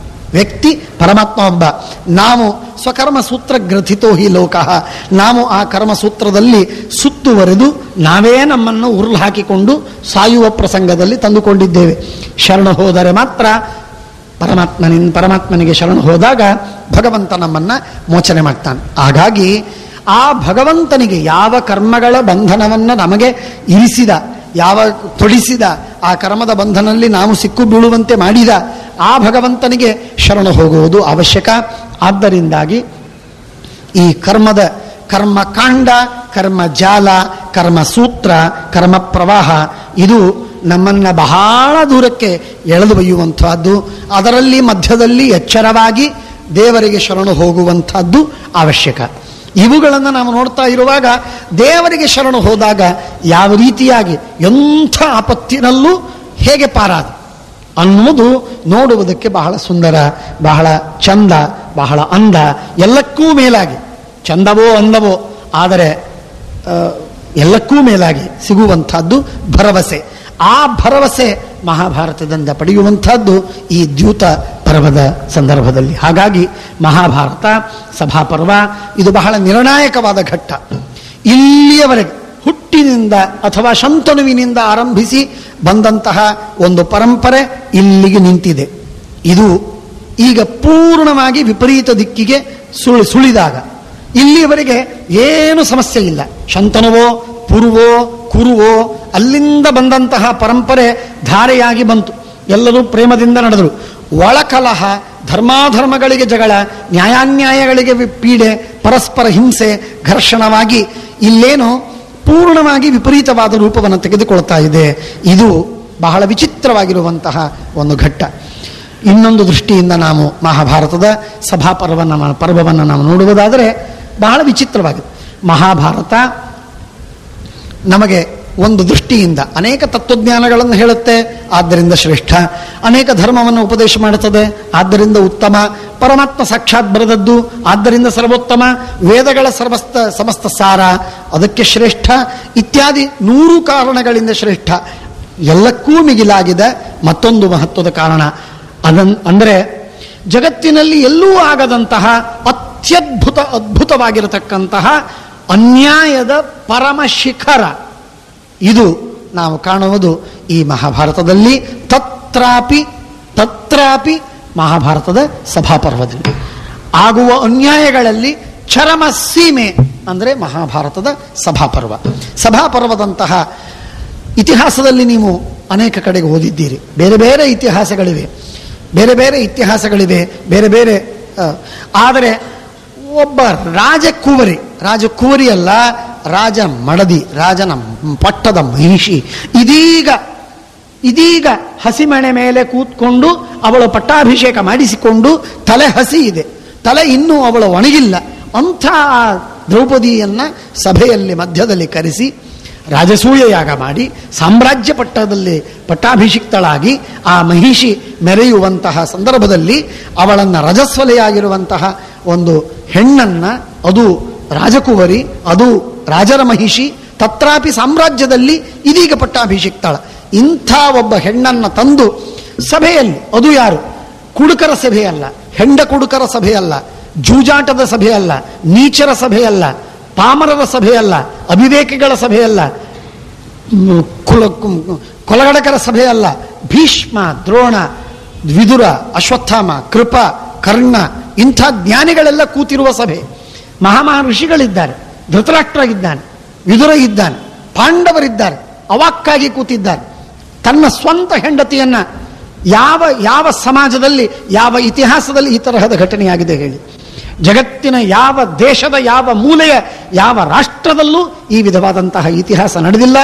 ವ್ಯಕ್ತಿ ಪರಮಾತ್ಮ ಒಬ್ಬ. ನಾವು ಸ್ವಕರ್ಮ ಸೂತ್ರ ಗ್ರಥಿತೋ ಹಿ ಲೋಕಃ, ನಾವು ಆ ಕರ್ಮಸೂತ್ರದಲ್ಲಿ ಸುತ್ತುವರೆದು ನಾವೇ ನಮ್ಮನ್ನು ಉರುಳು ಹಾಕಿಕೊಂಡು ಸಾಯುವ ಪ್ರಸಂಗದಲ್ಲಿ ತಂದುಕೊಂಡಿದ್ದೇವೆ. ಶರಣ ಹೋದರೆ ಮಾತ್ರ ಪರಮಾತ್ಮನಿಗೆ ಶರಣು ಹೋದಾಗ ಭಗವಂತ ನಮ್ಮನ್ನ ಮೋಚನೆ ಮಾಡ್ತಾನೆ. ಹಾಗಾಗಿ ಆ ಭಗವಂತನಿಗೆ ಯಾವ ಕರ್ಮಗಳ ಬಂಧನವನ್ನು ನಮಗೆ ಇರಿಸಿದ, ಯಾವ ತೊಡಿಸಿದ, ಆ ಕರ್ಮದ ಬಂಧನಲ್ಲಿ ನಾವು ಸಿಕ್ಕು ಬೀಳುವಂತೆ ಮಾಡಿದ ಆ ಭಗವಂತನಿಗೆ ಶರಣು ಹೋಗುವುದು ಅವಶ್ಯಕ. ಆದ್ದರಿಂದಾಗಿ ಈ ಕರ್ಮಕಾಂಡ, ಕರ್ಮಜಾಲ, ಕರ್ಮಸೂತ್ರ, ಕರ್ಮ ಪ್ರವಾಹ ಇದು ನಮ್ಮನ್ನು ಬಹಳ ದೂರಕ್ಕೆ ಎಳೆದು ಒಯ್ಯುವಂಥದ್ದು. ಅದರಲ್ಲಿ ಮಧ್ಯದಲ್ಲಿ ಎಚ್ಚರವಾಗಿ ದೇವರಿಗೆ ಶರಣು ಹೋಗುವಂಥದ್ದು ಅವಶ್ಯಕ. ಇವುಗಳನ್ನು ನಾವು ನೋಡ್ತಾ ಇರುವಾಗ ದೇವರಿಗೆ ಶರಣು ಹೋದಾಗ ಯಾವ ರೀತಿಯಾಗಿ ಎಂಥ ಆಪತ್ತಿನಲ್ಲೂ ಹೇಗೆ ಪಾರಾದ ಅನ್ನುವುದು ನೋಡುವುದಕ್ಕೆ ಬಹಳ ಸುಂದರ, ಬಹಳ ಚಂದ, ಬಹಳ ಅಂದ. ಎಲ್ಲಕ್ಕೂ ಮೇಲಾಗಿ ಚಂದವೋ ಅಂದವೋ, ಆದರೆ ಎಲ್ಲಕ್ಕೂ ಮೇಲಾಗಿ ಸಿಗುವಂಥದ್ದು ಭರವಸೆ. ಆ ಭರವಸೆ ಮಹಾಭಾರತದಿಂದ ಪಡೆಯುವಂಥದ್ದು ಈ ದ್ಯೂತ ಪರ್ವದ ಸಂದರ್ಭದಲ್ಲಿ. ಹಾಗಾಗಿ ಮಹಾಭಾರತ ಸಭಾಪರ್ವ ಇದು ಬಹಳ ನಿರ್ಣಾಯಕವಾದ ಘಟ್ಟ. ಇಲ್ಲಿಯವರೆಗೆ ಹುಟ್ಟಿನಿಂದ ಅಥವಾ ಶಂತನುವಿನಿಂದ ಆರಂಭಿಸಿ ಬಂದಂತಹ ಒಂದು ಪರಂಪರೆ ಇಲ್ಲಿಗೆ ನಿಂತಿದೆ. ಇದು ಈಗ ಪೂರ್ಣವಾಗಿ ವಿಪರೀತ ದಿಕ್ಕಿಗೆ ಸುಳಿದಾಗ ಇಲ್ಲಿಯವರೆಗೆ ಏನು ಸಮಸ್ಯೆ ಇಲ್ಲ. ಶಂತನುವೋ ಪುರುವೋ ಕುರುವೋ ಅಲ್ಲಿಂದ ಬಂದಂತಹ ಪರಂಪರೆ ಧಾರೆಯಾಗಿ ಬಂತು. ಎಲ್ಲರೂ ಪ್ರೇಮದಿಂದ ನಡೆದರು. ಒಳಕಲಹ ಧರ್ಮಾಧರ್ಮಗಳಿಗೆ ಜಗಳ, ನ್ಯಾಯಾನ್ಯಾಯಗಳಿಗೆ ಪೀಡೆ, ಪರಸ್ಪರ ಹಿಂಸೆ, ಘರ್ಷಣವಾಗಿ ಇಲ್ಲೇನು ಪೂರ್ಣವಾಗಿ ವಿಪರೀತವಾದ ರೂಪವನ್ನು ತೆಗೆದುಕೊಳ್ತಾ ಇದೆ. ಇದು ಬಹಳ ವಿಚಿತ್ರವಾಗಿರುವಂತಹ ಒಂದು ಘಟ್ಟ. ಇನ್ನೊಂದು ದೃಷ್ಟಿಯಿಂದ ನಾವು ಮಹಾಭಾರತದ ಪರ್ವವನ್ನು ನಾವು ನೋಡುವುದಾದರೆ ಬಹಳ ವಿಚಿತ್ರವಾಗಿದೆ. ಮಹಾಭಾರತ ನಮಗೆ ಒಂದು ದೃಷ್ಟಿಯಿಂದ ಅನೇಕ ತತ್ವಜ್ಞಾನಗಳನ್ನು ಹೇಳುತ್ತೆ, ಆದ್ದರಿಂದ ಶ್ರೇಷ್ಠ. ಅನೇಕ ಧರ್ಮವನ್ನು ಉಪದೇಶ ಮಾಡುತ್ತದೆ, ಆದ್ದರಿಂದ ಉತ್ತಮ. ಪರಮಾತ್ಮ ಸಾಕ್ಷಾತ್ ಬರೆದದ್ದು, ಆದ್ದರಿಂದ ಸರ್ವೋತ್ತಮ. ವೇದಗಳ ಸಮಸ್ತ ಸಾರ, ಅದಕ್ಕೆ ಶ್ರೇಷ್ಠ. ಇತ್ಯಾದಿ 100 ಕಾರಣಗಳಿಂದ ಶ್ರೇಷ್ಠ. ಎಲ್ಲಕ್ಕೂ ಮಿಗಿಲಾಗಿದೆ ಮತ್ತೊಂದು ಮಹತ್ವದ ಕಾರಣ. ಅಂದರೆ ಜಗತ್ತಿನಲ್ಲಿ ಎಲ್ಲೂ ಆಗದಂತಹ ಅದ್ಭುತವಾಗಿರತಕ್ಕಂತಹ ಅನ್ಯಾಯದ ಪರಮ ಶಿಖರ ಇದು ನಾವು ಕಾಣುವುದು ಈ ಮಹಾಭಾರತದಲ್ಲಿ. ತತ್ರಾಪಿ ಮಹಾಭಾರತದ ಸಭಾಪರ್ವದಲ್ಲಿ ಆಗುವ ಅನ್ಯಾಯಗಳಲ್ಲಿ ಚರಮ ಸೀಮೆ ಅಂದರೆ ಮಹಾಭಾರತದ ಸಭಾಪರ್ವದಂತಹ ಇತಿಹಾಸದಲ್ಲಿ ನೀವು ಅನೇಕ ಕಡೆಗೆ ಓದಿದ್ದೀರಿ. ಬೇರೆ ಬೇರೆ ಇತಿಹಾಸಗಳಿವೆ, ಬೇರೆ ಬೇರೆ. ಆದರೆ ಒಬ್ಬ ರಾಜಕುವರಿ ಅಲ್ಲ, ರಾಜ ಮಡದಿ, ರಾಜನ ಪಟ್ಟದ ಮಹಿಷಿ ಇದೀಗ ಹಸಿಮಣೆ ಮೇಲೆ ಕೂತ್ಕೊಂಡು ಅವಳ ಪಟ್ಟಾಭಿಷೇಕ ಮಾಡಿಸಿಕೊಂಡು ತಲೆ ಹಸಿ ಇದೆ, ತಲೆ ಇನ್ನೂ ಅವಳ ಒಣಗಿಲ್ಲ. ಅಂಥ ದ್ರೌಪದಿಯನ್ನ ಸಭೆಯಲ್ಲಿ ಮಧ್ಯದಲ್ಲಿ ಕರೆಸಿ ರಾಜಸೂಯ ಯಾಗ ಮಾಡಿ ಸಾಮ್ರಾಜ್ಯ ಪಟ್ಟಾಭಿಷಿಕ್ತಳಾಗಿ ಆ ಮಹಿಷಿ ಮೆರೆಯುವಂತಹ ಸಂದರ್ಭದಲ್ಲಿ ಅವಳನ್ನು ರಜಸ್ವಲೆಯಾಗಿರುವಂತಹ ಒಂದು ಹೆಣ್ಣನ್ನ, ಅದು ರಾಜಕುವರಿ, ಅದು ರಾಜರ ಮಹಿಷಿ, ತತ್ರಾಪಿ ಸಾಮ್ರಾಜ್ಯದಲ್ಲಿ ಇದೀಗ ಪಟ್ಟಾಭಿಷಿಕ್ತಳ. ಇಂಥ ಒಬ್ಬ ಹೆಣ್ಣನ್ನು ತಂದು ಸಭೆಯಲ್ಲಿ, ಅದು ಯಾರು? ಕುಡುಕರ ಸಭೆಯಲ್ಲ, ಹೆಂಡ ಕುಡುಕರ ಸಭೆಯಲ್ಲ, ಜೂಜಾಟದ ಸಭೆಯಲ್ಲ, ನೀಚರ ಸಭೆಯಲ್ಲ, ಪಾಮರರ ಸಭೆಯಲ್ಲ, ಅವಿವೇಕಿಗಳ ಸಭೆಯಲ್ಲ, ಕೊಲಗಡಕರ ಸಭೆಯಲ್ಲ. ಭೀಷ್ಮ, ದ್ರೋಣ, ವಿದುರ, ಅಶ್ವತ್ಥಾಮ, ಕೃಪ, ಕರ್ಣ ಇಂಥ ಜ್ಞಾನಿಗಳೆಲ್ಲ ಕೂತಿರುವ ಸಭೆ. ಋಷಿಗಳಿದ್ದಾರೆ, ಧೃತರಾಷ್ಟ್ರ ಇದ್ದಾನೆ, ವಿದುರ ಇದ್ದಾನೆ, ಪಾಂಡವರಿದ್ದಾರೆ, ಅವಾಕ್ಕಾಗಿ ಕೂತಿದ್ದಾರೆ. ತನ್ನ ಸ್ವಂತ ಹೆಂಡತಿಯನ್ನ ಯಾವ ಸಮಾಜದಲ್ಲಿ, ಯಾವ ಇತಿಹಾಸದಲ್ಲಿ ಈ ತರಹದ ಘಟನೆಯಾಗಿದೆ ಹೇಳಿ? ಜಗತ್ತಿನ ಯಾವ ದೇಶದ, ಯಾವ ಮೂಲೆಯ, ಯಾವ ರಾಷ್ಟ್ರದಲ್ಲೂ ಈ ವಿಧವಾದಂತಹ ಇತಿಹಾಸ ನಡೆದಿಲ್ಲ.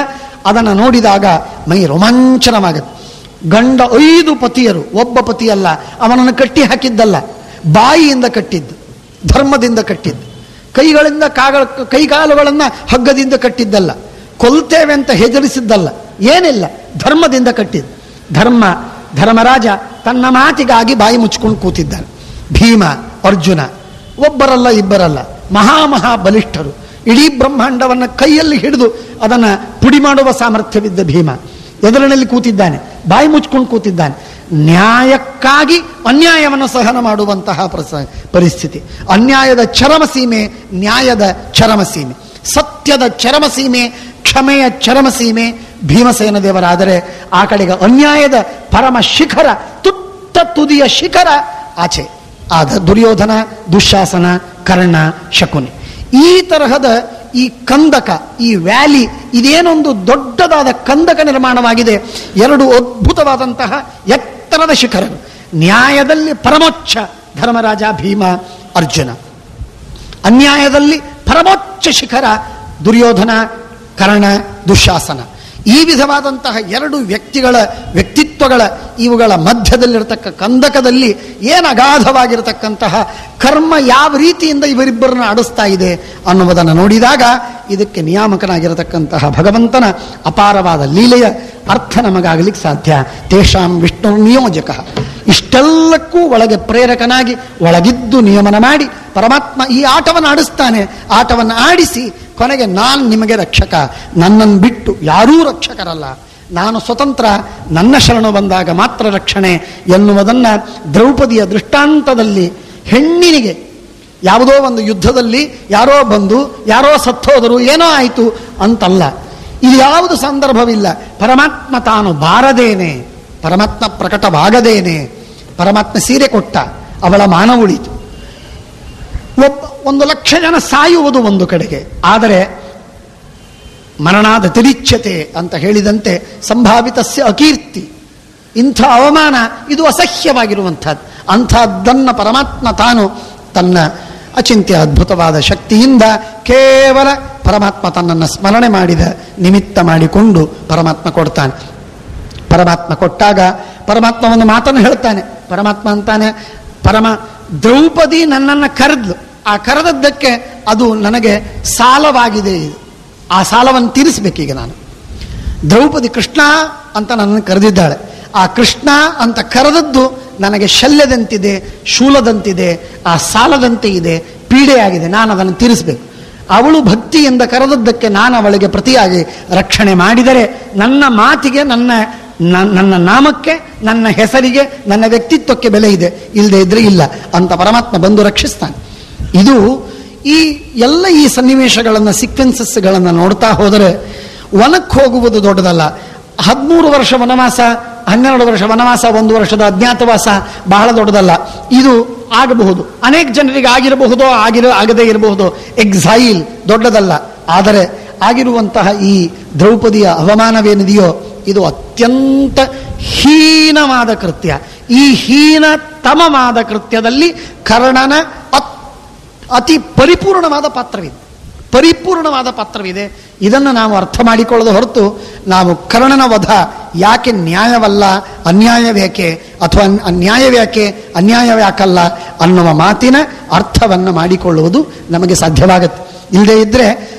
ಅದನ್ನು ನೋಡಿದಾಗ ಮೈ ರೋಮಾಂಚನವಾಗುತ್ತೆ. ಗಂಡ 5 ಪತಿಯರು, ಒಬ್ಬ ಪತಿಯಲ್ಲ, ಅವನನ್ನು ಕಟ್ಟಿ ಹಾಕಿದ್ದಲ್ಲ, ಬಾಯಿಯಿಂದ ಕಟ್ಟಿದ್ದು, ಧರ್ಮದಿಂದ ಕಟ್ಟಿದ್ದು, ಕೈಗಾಲುಗಳನ್ನು ಹಗ್ಗದಿಂದ ಕಟ್ಟಿದ್ದಲ್ಲ, ಕೊಲ್ತೇವೆ ಅಂತ ಹೆದರಿಸಿದ್ದಲ್ಲ, ಏನಿಲ್ಲ, ಧರ್ಮದಿಂದ ಕಟ್ಟಿದ್ದು. ಧರ್ಮರಾಜ ತನ್ನ ಮಾತಿಗಾಗಿ ಬಾಯಿ ಮುಚ್ಚಿಕೊಂಡು ಕೂತಿದ್ದಾನೆ. ಭೀಮ, ಅರ್ಜುನ ಒಬ್ಬರಲ್ಲ ಇಬ್ಬರಲ್ಲ, ಮಹಾ ಬಲಿಷ್ಠರು. ಇಡೀ ಬ್ರಹ್ಮಾಂಡವನ್ನು ಕೈಯಲ್ಲಿ ಹಿಡಿದು ಅದನ್ನು ಪುಡಿ ಮಾಡುವ ಸಾಮರ್ಥ್ಯವಿದ್ದ ಭೀಮ ಎದುರಿನಲ್ಲಿ ಕೂತಿದ್ದಾನೆ, ಬಾಯಿ ಮುಚ್ಕೊಂಡು ಕೂತಿದ್ದಾನೆ. ನ್ಯಾಯಕ್ಕಾಗಿ ಅನ್ಯಾಯವನ್ನು ಸಹನ ಮಾಡುವಂತಹ ಪರಿಸ್ಥಿತಿ. ಅನ್ಯಾಯದ ಚರಮಸೀಮೆ, ನ್ಯಾಯದ ಚರಮಸೀಮೆ, ಸತ್ಯದ ಚರಮಸೀಮೆ, ಕ್ಷಮೆಯ ಚರಮಸೀಮೆ ಭೀಮಸೇನ ದೇವರಾದರೆ, ಆ ಕಡೆಗೆ ಅನ್ಯಾಯದ ಪರಮ ಶಿಖರ, ತುದಿಯ ಶಿಖರ ಆಚೆ ಆದ ದುರ್ಯೋಧನ, ದುಶ್ಯಾಸನ, ಕರ್ಣ, ಶಕುನಿ. ಈ ತರಹದ ಈ ಕಂದಕ, ಈ ವ್ಯಾಲಿ, ಇದೇನೊಂದು ದೊಡ್ಡದಾದ ಕಂದಕ ನಿರ್ಮಾಣವಾಗಿದೆ. 2 ಅದ್ಭುತವಾದಂತಹ ಎತ್ತರದ ಶಿಖರಗಳು. ನ್ಯಾಯದಲ್ಲಿ ಪರಮೋಚ್ಚ ಧರ್ಮರಾಜ, ಭೀಮ, ಅರ್ಜುನ. ಅನ್ಯಾಯದಲ್ಲಿ ಪರಮೋಚ್ಚ ಶಿಖರ ದುರ್ಯೋಧನ, ಕರ್ಣ, ದುಶ್ಯಾಸನ. ಈ ವಿಧವಾದಂತಹ 2 ವ್ಯಕ್ತಿತ್ವಗಳ ಇವುಗಳ ಮಧ್ಯದಲ್ಲಿರತಕ್ಕ ಕಂದಕದಲ್ಲಿ ಏನು ಅಗಾಧವಾಗಿರತಕ್ಕಂತಹ ಕರ್ಮ ಯಾವ ರೀತಿಯಿಂದ ಇವರಿಬ್ಬರನ್ನು ಆಡಿಸ್ತಾ ಇದೆ ಅನ್ನುವುದನ್ನು ನೋಡಿದಾಗ ಇದಕ್ಕೆ ನಿಯಾಮಕನಾಗಿರತಕ್ಕಂತಹ ಭಗವಂತನ ಅಪಾರವಾದ ಲೀಲೆಯ ಅರ್ಥ ನಮಗಾಗಲಿಕ್ಕೆ ಸಾಧ್ಯ. ತೇಷಾಂ ವಿಷ್ಣು ನಿಯೋಜಕ. ಇಷ್ಟೆಲ್ಲಕ್ಕೂ ಒಳಗೆ ಪ್ರೇರಕನಾಗಿ ಒಳಗಿದ್ದು ನಿಯಮನ ಮಾಡಿ ಪರಮಾತ್ಮ ಈ ಆಟವನ್ನು ಆಡಿಸ್ತಾನೆ. ಆಟವನ್ನು ಆಡಿಸಿ ಕೊನೆಗೆ ನಾನು ನಿಮಗೆ ರಕ್ಷಕ, ನನ್ನನ್ನು ಬಿಟ್ಟು ಯಾರೂ ರಕ್ಷಕರಲ್ಲ, ನಾನು ಸ್ವತಂತ್ರ, ನನ್ನ ಶರಣು ಬಂದಾಗ ಮಾತ್ರ ರಕ್ಷಣೆ ಎನ್ನುವುದನ್ನು ದ್ರೌಪದಿಯ ದೃಷ್ಟಾಂತದಲ್ಲಿ ಹೆಣ್ಣಿನಿಗೆ ಯಾವುದೋ ಒಂದು ಯುದ್ಧದಲ್ಲಿ ಯಾರೋ ಬಂದು ಯಾರೋ ಸತ್ತೋದರು, ಏನೋ ಆಯಿತು ಅಂತಲ್ಲ. ಇದು ಯಾವುದು ಸಂದರ್ಭವಿಲ್ಲ. ಪರಮಾತ್ಮ ತಾನು ಬಾರದೇನೆ, ಪರಮಾತ್ಮ ಪ್ರಕಟವಾಗದೇನೆ, ಪರಮಾತ್ಮ ಸೀರೆ ಕೊಟ್ಟ, ಅವಳ ಮಾನ ಉಳಿತು. 1,00,000 ಜನ ಸಾಯುವುದು ಒಂದು ಕಡೆಗೆ, ಆದರೆ ಮರಣಾದ ತಿರಿಚ್ಯತೆ ಅಂತ ಹೇಳಿದಂತೆ ಸಂಭಾವಿತಸ್ಯ ಅಕೀರ್ತಿ, ಇಂಥ ಅವಮಾನ ಇದು ಅಸಹ್ಯವಾಗಿರುವಂಥದ್ದು. ಅಂಥದ್ದನ್ನು ಪರಮಾತ್ಮ ತಾನು ತನ್ನ ಅಚಿಂತ್ಯ ಅದ್ಭುತವಾದ ಶಕ್ತಿಯಿಂದ ಕೇವಲ ಪರಮಾತ್ಮ ತನ್ನನ್ನು ಸ್ಮರಣೆ ಮಾಡಿದ ನಿಮಿತ್ತ ಮಾಡಿಕೊಂಡು ಪರಮಾತ್ಮ ಕೊಡ್ತಾನೆ. ಪರಮಾತ್ಮ ಕೊಟ್ಟಾಗ ಪರಮಾತ್ಮ ಒಂದು ಮಾತನ್ನು ಹೇಳ್ತಾನೆ. ಪರಮಾತ್ಮ ಅಂತಾನೆ, ದ್ರೌಪದಿ ನನ್ನನ್ನು ಕರೆದ್ಲು, ಆ ಕರೆದದ್ದಕ್ಕೆ ಅದು ನನಗೆ ಸಾಲವಾಗಿದೆ, ಆ ಸಾಲವನ್ನು ತೀರಿಸಬೇಕೀಗ ನಾನು. ದ್ರೌಪದಿ ಕೃಷ್ಣ ಅಂತ ನನ್ನನ್ನು ಕರೆದಿದ್ದಾಳೆ, ಆ ಕೃಷ್ಣ ಅಂತ ಕರೆದದ್ದು ನನಗೆ ಶಲ್ಯದಂತಿದೆ, ಶೂಲದಂತಿದೆ, ಆ ಸಾಲದಂತೆ ಇದೆ, ಪೀಡೆಯಾಗಿದೆ, ನಾನು ಅದನ್ನು ತೀರಿಸಬೇಕು. ಅವಳು ಭಕ್ತಿಯಿಂದ ಕರೆದದ್ದಕ್ಕೆ ನಾನು ಅವಳಿಗೆ ಪ್ರತಿಯಾಗಿ ರಕ್ಷಣೆ ಮಾಡಿದರೆ ನನ್ನ ಮಾತಿಗೆ, ನನ್ನ ನಾಮಕ್ಕೆ, ನನ್ನ ಹೆಸರಿಗೆ, ನನ್ನ ವ್ಯಕ್ತಿತ್ವಕ್ಕೆ ಬೆಲೆ ಇದೆ, ಇಲ್ಲದೆ ಇದ್ರೆ ಇಲ್ಲ ಅಂತ ಪರಮಾತ್ಮ ಬಂದು ರಕ್ಷಿಸ್ತಾನೆ. ಇದು ಈ ಸನ್ನಿವೇಶಗಳನ್ನು, ಸೀಕ್ವೆನ್ಸಸ್ಗಳನ್ನು ನೋಡ್ತಾ ಹೋದರೆ ವನಕ್ಕೆ ಹೋಗುವುದು ದೊಡ್ಡದಲ್ಲ. 13 ವರ್ಷ ವನವಾಸ, 12 ವರ್ಷ ವನವಾಸ, 1 ವರ್ಷದ ಅಜ್ಞಾತವಾಸ ಬಹಳ ದೊಡ್ಡದಲ್ಲ. ಇದು ಆಗಬಹುದು, ಅನೇಕ ಜನರಿಗೆ ಆಗಿರಬಹುದೋ ಆಗದೇ ಇರಬಹುದು. ಎಕ್ಸೈಲ್ ದೊಡ್ಡದಲ್ಲ. ಆದರೆ ಆಗಿರುವಂತಹ ಈ ದ್ರೌಪದಿಯ ಅವಮಾನವೇನಿದೆಯೋ ಇದು ಅತ್ಯಂತ ಹೀನವಾದ ಕೃತ್ಯ. ಈ ಹೀನತಮವಾದ ಕೃತ್ಯದಲ್ಲಿ ಕರ್ಣನ ಅತಿ ಪರಿಪೂರ್ಣವಾದ ಪಾತ್ರವಿದೆ. ಇದನ್ನು ನಾವು ಅರ್ಥ ಮಾಡಿಕೊಳ್ಳದ ಹೊರತು ನಾವು ಕರ್ಣನ ವಧ ಯಾಕೆ ನ್ಯಾಯವಲ್ಲ, ಅನ್ಯಾಯವ್ಯಾಕೆ, ಅಥವಾ ಅನ್ಯಾಯವ್ಯಾಕೆ ಅನ್ಯಾಯವ್ಯಾಕಲ್ಲ ಅನ್ನುವ ಮಾತಿನ ಅರ್ಥವನ್ನು ಮಾಡಿಕೊಳ್ಳುವುದು ನಮಗೆ ಸಾಧ್ಯವಾಗುತ್ತೆ. ಇಲ್ಲದೇ ಇದ್ರೆ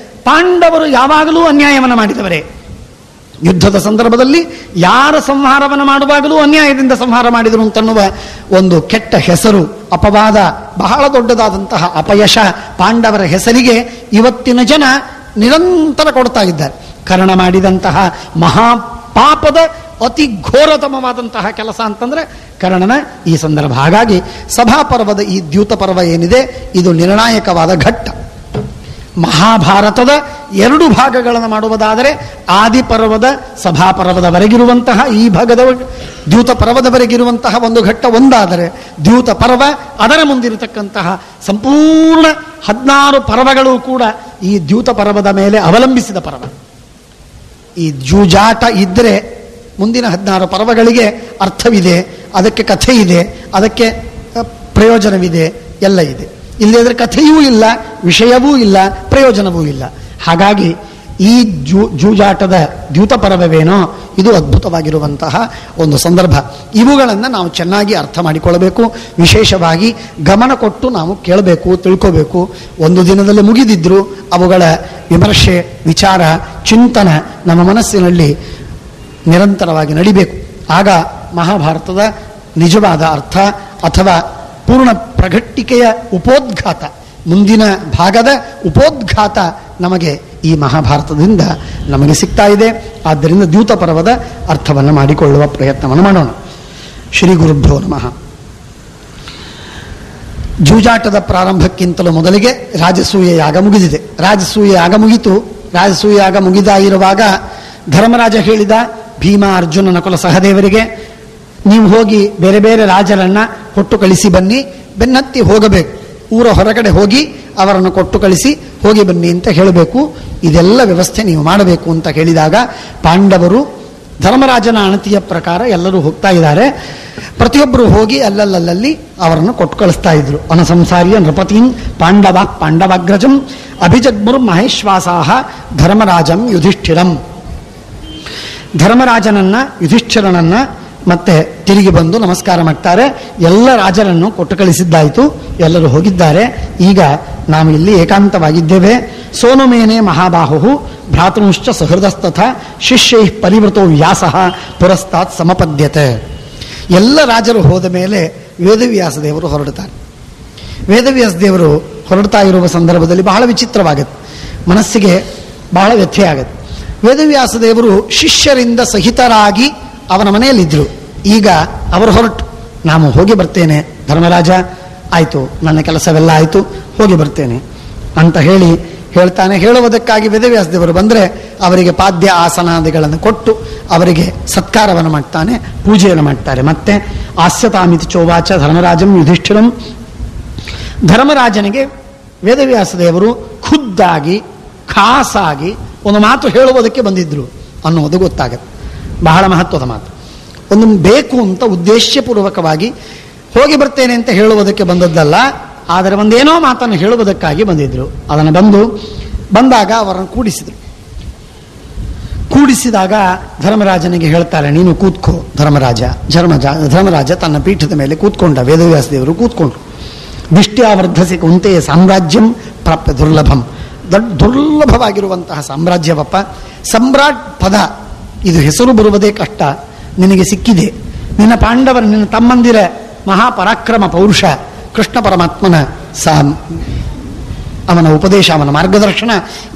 ಪಾಂಡವರು ಯಾವಾಗಲೂ ಅನ್ಯಾಯವನ್ನು ಮಾಡಿದವರೇ. ಯುದ್ಧದ ಸಂದರ್ಭದಲ್ಲಿ ಯಾರ ಸಂಹಾರವನ್ನು ಮಾಡುವಾಗಲೂ ಅನ್ಯಾಯದಿಂದ ಸಂಹಾರ ಮಾಡಿದರು ಅಂತನ್ನುವ ಒಂದು ಕೆಟ್ಟ ಹೆಸರು, ಅಪವಾದ, ಬಹಳ ದೊಡ್ಡದಾದಂತಹ ಅಪಯಶ ಪಾಂಡವರ ಹೆಸರಿಗೆ ಇವತ್ತಿನ ಜನ ನಿರಂತರ ಕೊಡ್ತಾ ಇದ್ದಾರೆ. ಕರ್ಣ ಮಾಡಿದಂತಹ ಮಹಾಪಾಪದ ಅತಿ ಘೋರತಮವಾದಂತಹ ಕೆಲಸ ಅಂತಂದ್ರೆ ಕರ್ಣನ ಈ ಸಂದರ್ಭ. ಹಾಗಾಗಿ ಸಭಾಪರ್ವದ ಈ ದ್ಯೂತ ಪರ್ವ ಏನಿದೆ ಇದು ನಿರ್ಣಾಯಕವಾದ ಘಟ್ಟ. ಮಹಾಭಾರತದ 2 ಭಾಗಗಳನ್ನು ಮಾಡುವುದಾದರೆ ಆದಿಪರ್ವದ ಸಭಾಪರ್ವದವರೆಗಿರುವಂತಹ ಈ ಭಾಗದ ದ್ಯೂತ ಪರ್ವದವರೆಗಿರುವಂತಹ ಒಂದು ಘಟ್ಟ ಒಂದಾದರೆ, ದ್ಯೂತ ಪರ್ವ ಅದರ ಮುಂದಿರತಕ್ಕಂತಹ ಸಂಪೂರ್ಣ 16 ಪರ್ವಗಳು ಕೂಡ ಈ ದ್ಯೂತ ಪರ್ವದ ಮೇಲೆ ಅವಲಂಬಿಸಿದ ಪರ್ವ. ಈ ಜೂಜಾಟ ಇದ್ದರೆ ಮುಂದಿನ 16 ಪರ್ವಗಳಿಗೆ ಅರ್ಥವಿದೆ, ಅದಕ್ಕೆ ಕಥೆ ಇದೆ, ಅದಕ್ಕೆ ಪ್ರಯೋಜನವಿದೆ, ಎಲ್ಲ ಇದೆ. ಇಲ್ಲದಿದ್ರೆ ಕಥೆಯೂ ಇಲ್ಲ, ವಿಷಯವೂ ಇಲ್ಲ, ಪ್ರಯೋಜನವೂ ಇಲ್ಲ. ಹಾಗಾಗಿ ಈ ಜೂಜಾಟದ ದ್ಯೂತ ಪರ್ವವೇನೋ ಇದು ಅದ್ಭುತವಾಗಿರುವಂತಹ ಒಂದು ಸಂದರ್ಭ. ಇವುಗಳನ್ನು ನಾವು ಚೆನ್ನಾಗಿ ಅರ್ಥ ಮಾಡಿಕೊಳ್ಳಬೇಕು. ವಿಶೇಷವಾಗಿ ಗಮನ ಕೊಟ್ಟು ನಾವು ಕೇಳಬೇಕು, ತಿಳ್ಕೋಬೇಕು. ಒಂದು ದಿನದಲ್ಲಿ ಮುಗಿದಿದ್ರು ಅವುಗಳ ವಿಮರ್ಶೆ, ವಿಚಾರ, ಚಿಂತನ ನಮ್ಮ ಮನಸ್ಸಿನಲ್ಲಿ ನಿರಂತರವಾಗಿ ನಡಿಬೇಕು. ಆಗ ಮಹಾಭಾರತದ ನಿಜವಾದ ಅರ್ಥ ಅಥವಾ ಪೂರ್ಣ ಪ್ರಘಟ್ಟಿಕೆಯ ಉಪೋದ್ಘಾತ, ಮುಂದಿನ ಭಾಗದ ಉಪೋದ್ಘಾತ ನಮಗೆ ಈ ಮಹಾಭಾರತದಿಂದ ನಮಗೆ ಸಿಗ್ತಾ ಇದೆ. ಆದ್ದರಿಂದ ದ್ಯೂತ ಪರ್ವದ ಅರ್ಥವನ್ನು ಮಾಡಿಕೊಳ್ಳುವ ಪ್ರಯತ್ನವನ್ನು ಮಾಡೋಣ. ಶ್ರೀ ಗುರುಭ್ಯೋ ನಮಃ. ಜೂಜಾಟದ ಪ್ರಾರಂಭಕ್ಕಿಂತಲೂ ಮೊದಲಿಗೆ ರಾಜಸೂಯ ಯಾಗ ಮುಗಿದಿದೆ. ರಾಜಸೂಯ ಯಾಗ ಮುಗಿತು. ರಾಜಸೂಯ ಯಾಗ ಮುಗಿದಾಗಿರುವಾಗ ಧರ್ಮರಾಜ ಹೇಳಿದ ಭೀಮ, ಅರ್ಜುನ, ನಕುಲ, ಸಹದೇವರಿಗೆ, ನೀವು ಹೋಗಿ ಬೇರೆ ಬೇರೆ ರಾಜರನ್ನ ಕೊಟ್ಟು ಕಳಿಸಿ ಬನ್ನಿ, ಬೆನ್ನತ್ತಿ ಹೋಗಬೇಕು, ಊರ ಹೊರಗಡೆ ಹೋಗಿ ಅವರನ್ನು ಕೊಟ್ಟು ಕಳಿಸಿ ಹೋಗಿ ಬನ್ನಿ ಅಂತ ಹೇಳಬೇಕು. ಇದೆಲ್ಲ ವ್ಯವಸ್ಥೆ ನೀವು ಮಾಡಬೇಕು ಅಂತ ಹೇಳಿದಾಗ ಪಾಂಡವರು ಧರ್ಮರಾಜನ ಅಣತಿಯ ಪ್ರಕಾರ ಎಲ್ಲರೂ ಹೋಗ್ತಾ ಇದ್ದಾರೆ. ಪ್ರತಿಯೊಬ್ಬರು ಹೋಗಿ ಅಲ್ಲಲ್ಲಿ ಅವರನ್ನು ಕೊಟ್ಟು ಕಳಿಸ್ತಾ ಇದ್ರು. ಅನಸಂಸಾರಿಯ ನೃಪತೀನ್ ಪಾಂಡವಾಗ್ರಜಂ ಅಭಿಜಗ್ಮುರ್ ಮಹೇಶ್ವಾಸಾಹ ಧರ್ಮರಾಜಂ ಯುಧಿಷ್ಠಿರಂ. ಧರ್ಮರಾಜನನ್ನ, ಯುಧಿಷ್ಠಿರನನ್ನ ಮತ್ತೆ ತಿರುಗಿ ಬಂದು ನಮಸ್ಕಾರ ಮಾಡ್ತಾರೆ. ಎಲ್ಲ ರಾಜರನ್ನು ಕೊಟ್ಟು ಕಳಿಸಿದ್ದಾಯಿತು, ಎಲ್ಲರೂ ಹೋಗಿದ್ದಾರೆ. ಈಗ ನಾವು ಇಲ್ಲಿ ಏಕಾಂತವಾಗಿದ್ದೇವೆ. ಸೋನುಮೇನೆ ಮಹಾಬಾಹು ಭ್ರಾತೃಶ್ಚ ಸಹೃದಸ್ತಥ ಶಿಷ್ಯೈ ಪರಿವೃತೋ ವ್ಯಾಸಃ ಪುರಸ್ತಾತ್ ಸಮಪದ್ಯತೆ. ಎಲ್ಲ ರಾಜರು ಹೋದ ಮೇಲೆ ವೇದವ್ಯಾಸದೇವರು ಹೊರಡುತ್ತಾರೆ. ವೇದವ್ಯಾಸದೇವರು ಹೊರಡ್ತಾ ಇರುವ ಸಂದರ್ಭದಲ್ಲಿ ಬಹಳ ವಿಚಿತ್ರವಾಗುತ್ತೆ, ಮನಸ್ಸಿಗೆ ಬಹಳ ವ್ಯಥೆ ಆಗುತ್ತೆ. ವೇದವ್ಯಾಸದೇವರು ಶಿಷ್ಯರಿಂದ ಸಹಿತರಾಗಿ ಅವನ ಮನೆಯಲ್ಲಿದ್ದರು. ಈಗ ಅವರು ಹೊರಟು, ನಾನು ಹೋಗಿ ಬರ್ತೇನೆ ಧರ್ಮರಾಜ, ಆಯಿತು, ನನ್ನ ಕೆಲಸವೆಲ್ಲ ಆಯಿತು, ಹೋಗಿ ಬರ್ತೇನೆ ಅಂತ ಹೇಳ್ತಾನೆ. ಹೇಳುವುದಕ್ಕಾಗಿ ವೇದವ್ಯಾಸದೇವರು ಬಂದರೆ ಅವರಿಗೆ ಪಾದ್ಯ ಆಸನಾದಿಗಳನ್ನು ಕೊಟ್ಟು ಅವರಿಗೆ ಸತ್ಕಾರವನ್ನು ಮಾಡ್ತಾನೆ, ಪೂಜೆಯನ್ನು ಮಾಡ್ತಾರೆ. ಮತ್ತೆ ಆಸ್ಯತಾಮಿತಿ ಚೋವಾಚ ಧರ್ಮರಾಜಂ ಯುಧಿಷ್ಠಿರಂ. ಧರ್ಮರಾಜನಿಗೆ ವೇದವ್ಯಾಸದೇವರು ಖುದ್ದಾಗಿ, ಖಾಸಾಗಿ ಒಂದು ಮಾತು ಹೇಳುವುದಕ್ಕೆ ಬಂದಿದ್ರು ಅನ್ನುವುದು ಗೊತ್ತಾಗುತ್ತೆ. ಬಹಳ ಮಹತ್ವದ ಮಾತು. ಒಂದು ಬೇಕು ಅಂತ ಉದ್ದೇಶಪೂರ್ವಕವಾಗಿ ಹೋಗಿ ಬರ್ತೇನೆ ಅಂತ ಹೇಳುವುದಕ್ಕೆ ಬಂದದ್ದಲ್ಲ, ಆದರೆ ಒಂದೇನೋ ಮಾತನ್ನು ಹೇಳುವುದಕ್ಕಾಗಿ ಬಂದಿದ್ರು. ಅದನ್ನು ಬಂದಾಗ ಅವರನ್ನು ಕೂಡಿಸಿದಾಗ ಧರ್ಮರಾಜನಿಗೆ ಹೇಳ್ತಾರೆ, ನೀನು ಕೂತ್ಕೋ. ಧರ್ಮರಾಜ ತನ್ನ ಪೀಠದ ಮೇಲೆ ಕೂತ್ಕೊಂಡ. ವೇದವ್ಯಾಸ ದೇವರು ಕೂತ್ಕೊಂಡ್ರು. ದಿಷ್ಟ್ಯಾವರ್ಧಸಿ ಕುಂತೆಯ ಸಾಮ್ರಾಜ್ಯಂ ಪ್ರಾಪ್ಯ ದುರ್ಲಭಂ. ದುರ್ಲಭವಾಗಿರುವಂತಹ ಸಾಮ್ರಾಜ್ಯವಪ್ಪ. ಸಮ್ರಾಟ್ ಪದ ಇದು ಹೆಸರು ಬರುವುದೇ ಕಷ್ಟ, ನಿನಗೆ ಸಿಕ್ಕಿದೆ. ನಿನ್ನ ಪಾಂಡವರ, ನಿನ್ನ ತಮ್ಮಂದಿರ ಮಹಾಪರಾಕ್ರಮ ಪೌರುಷ ಕೃಷ್ಣ ಪರಮಾತ್ಮನ ಅವನ ಉಪದೇಶ, ಅವನ ಮಾರ್ಗದರ್ಶನ,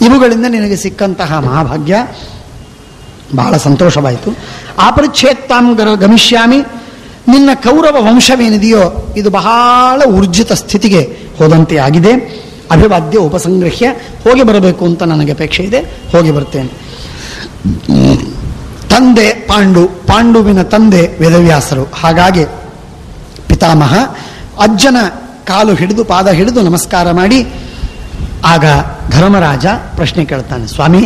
ಇವುಗಳಿಂದ ನಿನಗೆ ಸಿಕ್ಕಂತಹ ಮಹಾಭಾಗ್ಯ. ಬಹಳ ಸಂತೋಷವಾಯಿತು. ಆಪರಿಚ್ಛೇತ್ತಾಂ ಗಮಿಷ್ಯಾಮಿ. ನಿನ್ನ ಕೌರವ ವಂಶವೇನಿದೆಯೋ ಇದು ಬಹಳ ಊರ್ಜಿತ ಸ್ಥಿತಿಗೆ ಹೋದಂತೆ ಆಗಿದೆ. ಅಭಿವಾದ್ಯ ಉಪಸಂಗ್ರಹ್ಯ. ಹೋಗಿ ಬರಬೇಕು ಅಂತ ನನಗೆ ಅಪೇಕ್ಷೆ ಇದೆ, ಹೋಗಿ ಬರ್ತೇನೆ. ತಂದೆ ಪಾಂಡುವಿನ ತಂದೆ ವೇದವ್ಯಾಸರು. ಹಾಗಾಗಿ ಪಿತಾಮಹ ಅಜ್ಜನ ಕಾಲು ಹಿಡಿದು ಪಾದ ಹಿಡಿದು ನಮಸ್ಕಾರ ಮಾಡಿ, ಆಗ ಧರ್ಮರಾಜ ಪ್ರಶ್ನೆ ಕೇಳ್ತಾನೆ, ಸ್ವಾಮಿ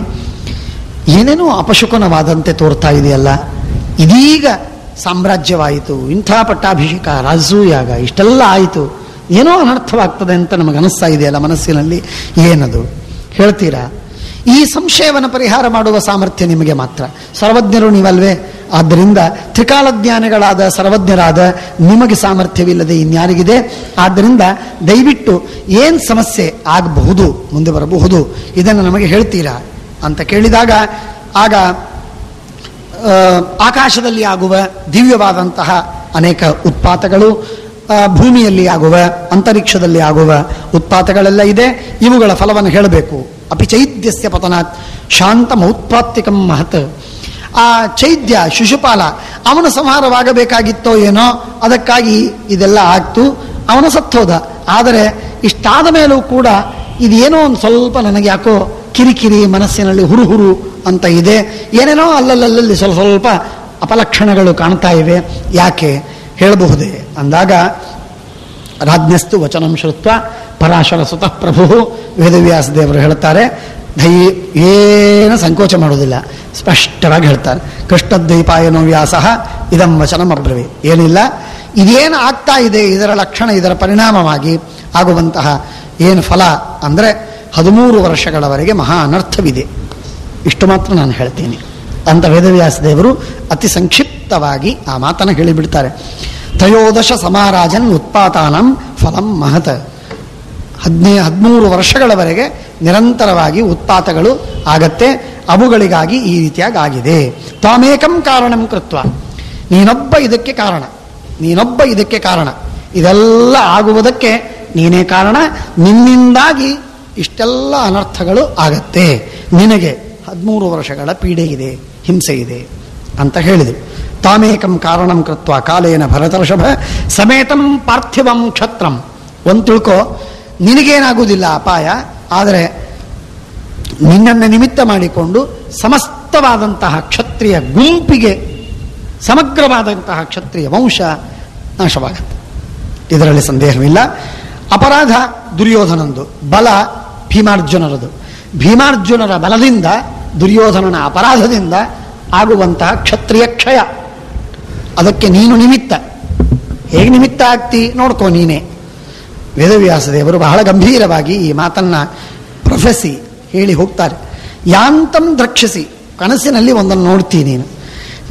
ಏನೇನೋ ಅಪಶುಕನವಾದಂತೆ ತೋರ್ತಾ ಇದೆಯಲ್ಲ, ಇದೀಗ ಸಾಮ್ರಾಜ್ಯವಾಯಿತು, ಇಂಥ ಪಟ್ಟಾಭಿಷೇಕ, ರಾಜಸೂಯಾಗ ಇಷ್ಟೆಲ್ಲ ಆಯಿತು, ಏನೋ ಅನರ್ಥವಾಗ್ತದೆ ಅಂತ ನಮಗೆ ಅನಿಸ್ತಾ ಇದೆಯಲ್ಲ ಮನಸ್ಸಿನಲ್ಲಿ, ಏನದು ಹೇಳ್ತೀರಾ? ಈ ಸಂಶಯವನ್ನು ಪರಿಹಾರ ಮಾಡುವ ಸಾಮರ್ಥ್ಯ ನಿಮಗೆ ಮಾತ್ರ. ಸರ್ವಜ್ಞರು ನೀವಲ್ವೇ? ಆದ್ದರಿಂದ ತ್ರಿಕಾಲಜ್ಞಾನಿಗಳಾದ ಸರ್ವಜ್ಞರಾದ ನಿಮಗೆ ಸಾಮರ್ಥ್ಯವಿಲ್ಲದೆ ಇನ್ಯಾರಿಗಿದೆ? ಆದ್ದರಿಂದ ದಯವಿಟ್ಟು ಏನು ಸಮಸ್ಯೆ ಆಗಬಹುದು, ಮುಂದೆ ಬರಬಹುದು, ಇದನ್ನು ನಮಗೆ ಹೇಳ್ತೀರಾ ಅಂತ ಕೇಳಿದಾಗ, ಆಗ ಆಕಾಶದಲ್ಲಿ ಆಗುವ ದಿವ್ಯವಾದಂತಹ ಅನೇಕ ಉತ್ಪಾತಗಳು, ಭೂಮಿಯಲ್ಲಿ ಆಗುವ, ಅಂತರಿಕ್ಷದಲ್ಲಿ ಆಗುವ ಉತ್ಪಾತಗಳೆಲ್ಲ ಇದೆ. ಇವುಗಳ ಫಲವನ್ನು ಹೇಳಬೇಕು. ಅಪಿ ಚೈದ್ಯಸ್ಯ ಪತನಾತ್ ಶಾಂತ ಮೌತ್ಪಾತ್ಯಕಂ ಮಹತ್. ಆ ಚೈದ್ಯ ಶಿಶುಪಾಲ ಅವನ ಸಂಹಾರವಾಗಬೇಕಾಗಿತ್ತೋ ಏನೋ, ಅದಕ್ಕಾಗಿ ಇದೆಲ್ಲ ಆಗ್ತು, ಅವನು ಸತ್ತೋದ. ಆದರೆ ಇಷ್ಟಾದ ಮೇಲೂ ಕೂಡ ಇದೇನೋ ಒಂದು ಸ್ವಲ್ಪ ನನಗೆ ಯಾಕೋ ಕಿರಿಕಿರಿ ಮನಸ್ಸಿನಲ್ಲಿ ಹುರುಹುರು ಅಂತ ಇದೆ, ಏನೇನೋ ಅಲ್ಲಲ್ಲಿ ಸ್ವಲ್ಪ ಅಪಲಕ್ಷಣಗಳು ಕಾಣ್ತಾ ಇವೆ, ಯಾಕೆ ಹೇಳಬಹುದೇ ಅಂದಾಗ, ರಾಜ್ಞಸ್ತು ವಚನಂ ಶ್ರುತ್ವ ಪರಾಶರ ಸುತಃ ಪ್ರಭು. ವೇದವ್ಯಾಸ ದೇವರು ಹೇಳ್ತಾರೆ, ಏನು ಸಂಕೋಚ ಮಾಡೋದಿಲ್ಲ, ಸ್ಪಷ್ಟವಾಗಿ ಹೇಳ್ತಾರೆ. ಕೃಷ್ಣದ್ವೈಪಾಯನೋ ವ್ಯಾಸ ಇದಂ ವಚನಂ ಅಬ್ರವಿ. ಏನಿಲ್ಲ, ಇದೇನು ಆಗ್ತಾ ಇದೆ ಇದರ ಲಕ್ಷಣ, ಇದರ ಪರಿಣಾಮವಾಗಿ ಆಗುವಂತಹ ಏನು ಫಲ ಅಂದರೆ 13 ವರ್ಷಗಳವರೆಗೆ ಮಹಾ ಅನರ್ಥವಿದೆ. ಇಷ್ಟು ಮಾತ್ರ ನಾನು ಹೇಳ್ತೀನಿ ಅಂತ ವೇದವ್ಯಾಸ ದೇವರು ಅತಿ ಸಂಕ್ಷಿಪ್ತವಾಗಿ ಆ ಮಾತನ್ನು ಹೇಳಿಬಿಡ್ತಾರೆ. ತ್ರಯೋದಶ ಸಮಾರಾಜನ್ ಉತ್ಪಾತಾನಂ ಫಲಂ ಮಹತ್. 13 ವರ್ಷಗಳವರೆಗೆ ನಿರಂತರವಾಗಿ ಉತ್ಪಾತಗಳು ಆಗತ್ತೆ, ಅವುಗಳಿಗಾಗಿ ಈ ರೀತಿಯಾಗಿ ಆಗಿದೆ. ತ್ವಾಮೇಕಂ ಕಾರಣಂ ಕೃತ್ವ. ನೀನೊಬ್ಬ ಇದಕ್ಕೆ ಕಾರಣ, ಇದೆಲ್ಲ ಆಗುವುದಕ್ಕೆ ನೀನೇ ಕಾರಣ, ನಿನ್ನಿಂದಾಗಿ ಇಷ್ಟೆಲ್ಲ ಅನರ್ಥಗಳು ಆಗತ್ತೆ, ನಿನಗೆ 13 ವರ್ಷಗಳ ಪೀಡೆ ಇದೆ, ಹಿಂಸೆ ಇದೆ ಅಂತ ಹೇಳಿದರು. ತಾಮೇಕಂ ಕಾರಣಂ ಕೃತ್ವ ಕಾಲೇನ ಭರತರ್ಷಭ ಸಮೇತಂ ಪಾರ್ಥಿವಂ ಕ್ಷತ್ರಂ. ಒಂದು ತಿಳ್ಕೋ, ನಿನಗೇನಾಗುವುದಿಲ್ಲ ಅಪಾಯ, ಆದರೆ ನಿನ್ನನ್ನು ನಿಮಿತ್ತ ಮಾಡಿಕೊಂಡು ಸಮಸ್ತವಾದಂತಹ ಕ್ಷತ್ರಿಯ ಗುಂಪಿಗೆ, ಸಮಗ್ರವಾದಂತಹ ಕ್ಷತ್ರಿಯ ವಂಶ ನಾಶವಾಗುತ್ತೆ, ಇದರಲ್ಲಿ ಸಂದೇಹವಿಲ್ಲ. ಅಪರಾಧ ದುರ್ಯೋಧನಂದು, ಬಲ ಭೀಮಾರ್ಜುನರದು. ಭೀಮಾರ್ಜುನರ ಬಲದಿಂದ, ದುರ್ಯೋಧನನ ಅಪರಾಧದಿಂದ ಆಗುವಂತಹ ಕ್ಷತ್ರಿಯ ಕ್ಷಯ, ಅದಕ್ಕೆ ನೀನು ನಿಮಿತ್ತ. ಹೇಗೆ ನಿಮಿತ್ತ ಆಗ್ತಿ ನೋಡ್ಕೋ ನೀನೇ. ವೇದವ್ಯಾಸದೇವರು ಬಹಳ ಗಂಭೀರವಾಗಿ ಈ ಮಾತನ್ನ ಪ್ರೊಫೆಸಿ ಹೇಳಿ ಹೋಗ್ತಾರೆ. ಯಾಂತಂ ದ್ರಕ್ಷಸಿ, ಕನಸಿನಲ್ಲಿ ಒಂದನ್ನು ನೋಡ್ತೀನಿ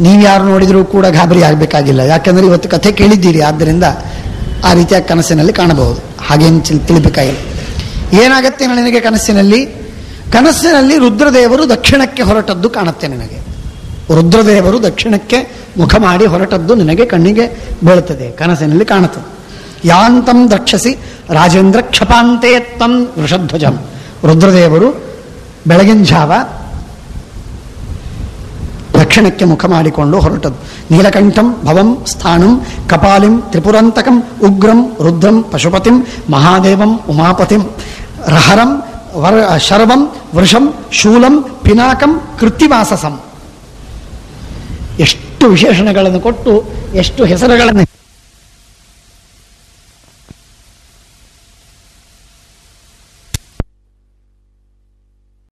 ನೀವು ಯಾರು ನೋಡಿದರೂ ಕೂಡ ಗಾಬರಿ ಆಗಬೇಕಾಗಿಲ್ಲ, ಯಾಕೆಂದರೆ ಇವತ್ತು ಕಥೆ ಕೇಳಿದ್ದೀರಿ, ಆದ್ದರಿಂದ ಆ ರೀತಿಯ ಕನಸಿನಲ್ಲಿ ಕಾಣಬಹುದು. ಹಾಗೇನು ತಿಳಿಬೇಕಾಗಿಲ್ಲ. ಏನಾಗತ್ತೆ ನಿನಗೆ ಕನಸಿನಲ್ಲಿ ರುದ್ರದೇವರು ದಕ್ಷಿಣಕ್ಕೆ ಹೊರಟದ್ದು ಕಾಣುತ್ತೆ ನಿನಗೆ. ರುದ್ರದೇವರು ದಕ್ಷಿಣಕ್ಕೆ ಮುಖ ಮಾಡಿ ಹೊರಟದ್ದು ನಿನಗೆ ಕಣ್ಣಿಗೆ ಬೀಳುತ್ತದೆ, ಕನಸಿನಲ್ಲಿ ಕಾಣುತ್ತದೆ. ಯಾಂತಂ ದ್ರಕ್ಷಸಿ ರಾಜೇಂದ್ರ ಕ್ಷಪಾಂತೆ ತಂ ವೃಷಧ್ವಜಂ. ರುದ್ರದೇವರು ಬೆಳಗಿನ ಜಾವ ದಕ್ಷಿಣಕ್ಕೆ ಮುಖ ಮಾಡಿಕೊಂಡು ಹೊರಟದ್ದು. ನೀಲಕಂಠಂ ಭವಂ ಸ್ಥಾಣಂ ಕಪಾಲಿಂ ತ್ರಿಪುರಂತಕಂ ಉಗ್ರಂ ರುದ್ರಂ ಪಶುಪತಿಂ ಮಹಾದೇವಂ ಉಮಾಪತಿಂ ರಹರಂ ಶರ್ವಂ ವೃಷಂ ಶೂಲಂ ಪಿನಾಕಂ ಕೃತ್ತಿವಾಸಸಂ. ಎಷ್ಟು ವಿಶೇಷಣಗಳನ್ನು ಕೊಟ್ಟು ಎಷ್ಟು ಹೆಸರುಗಳನ್ನು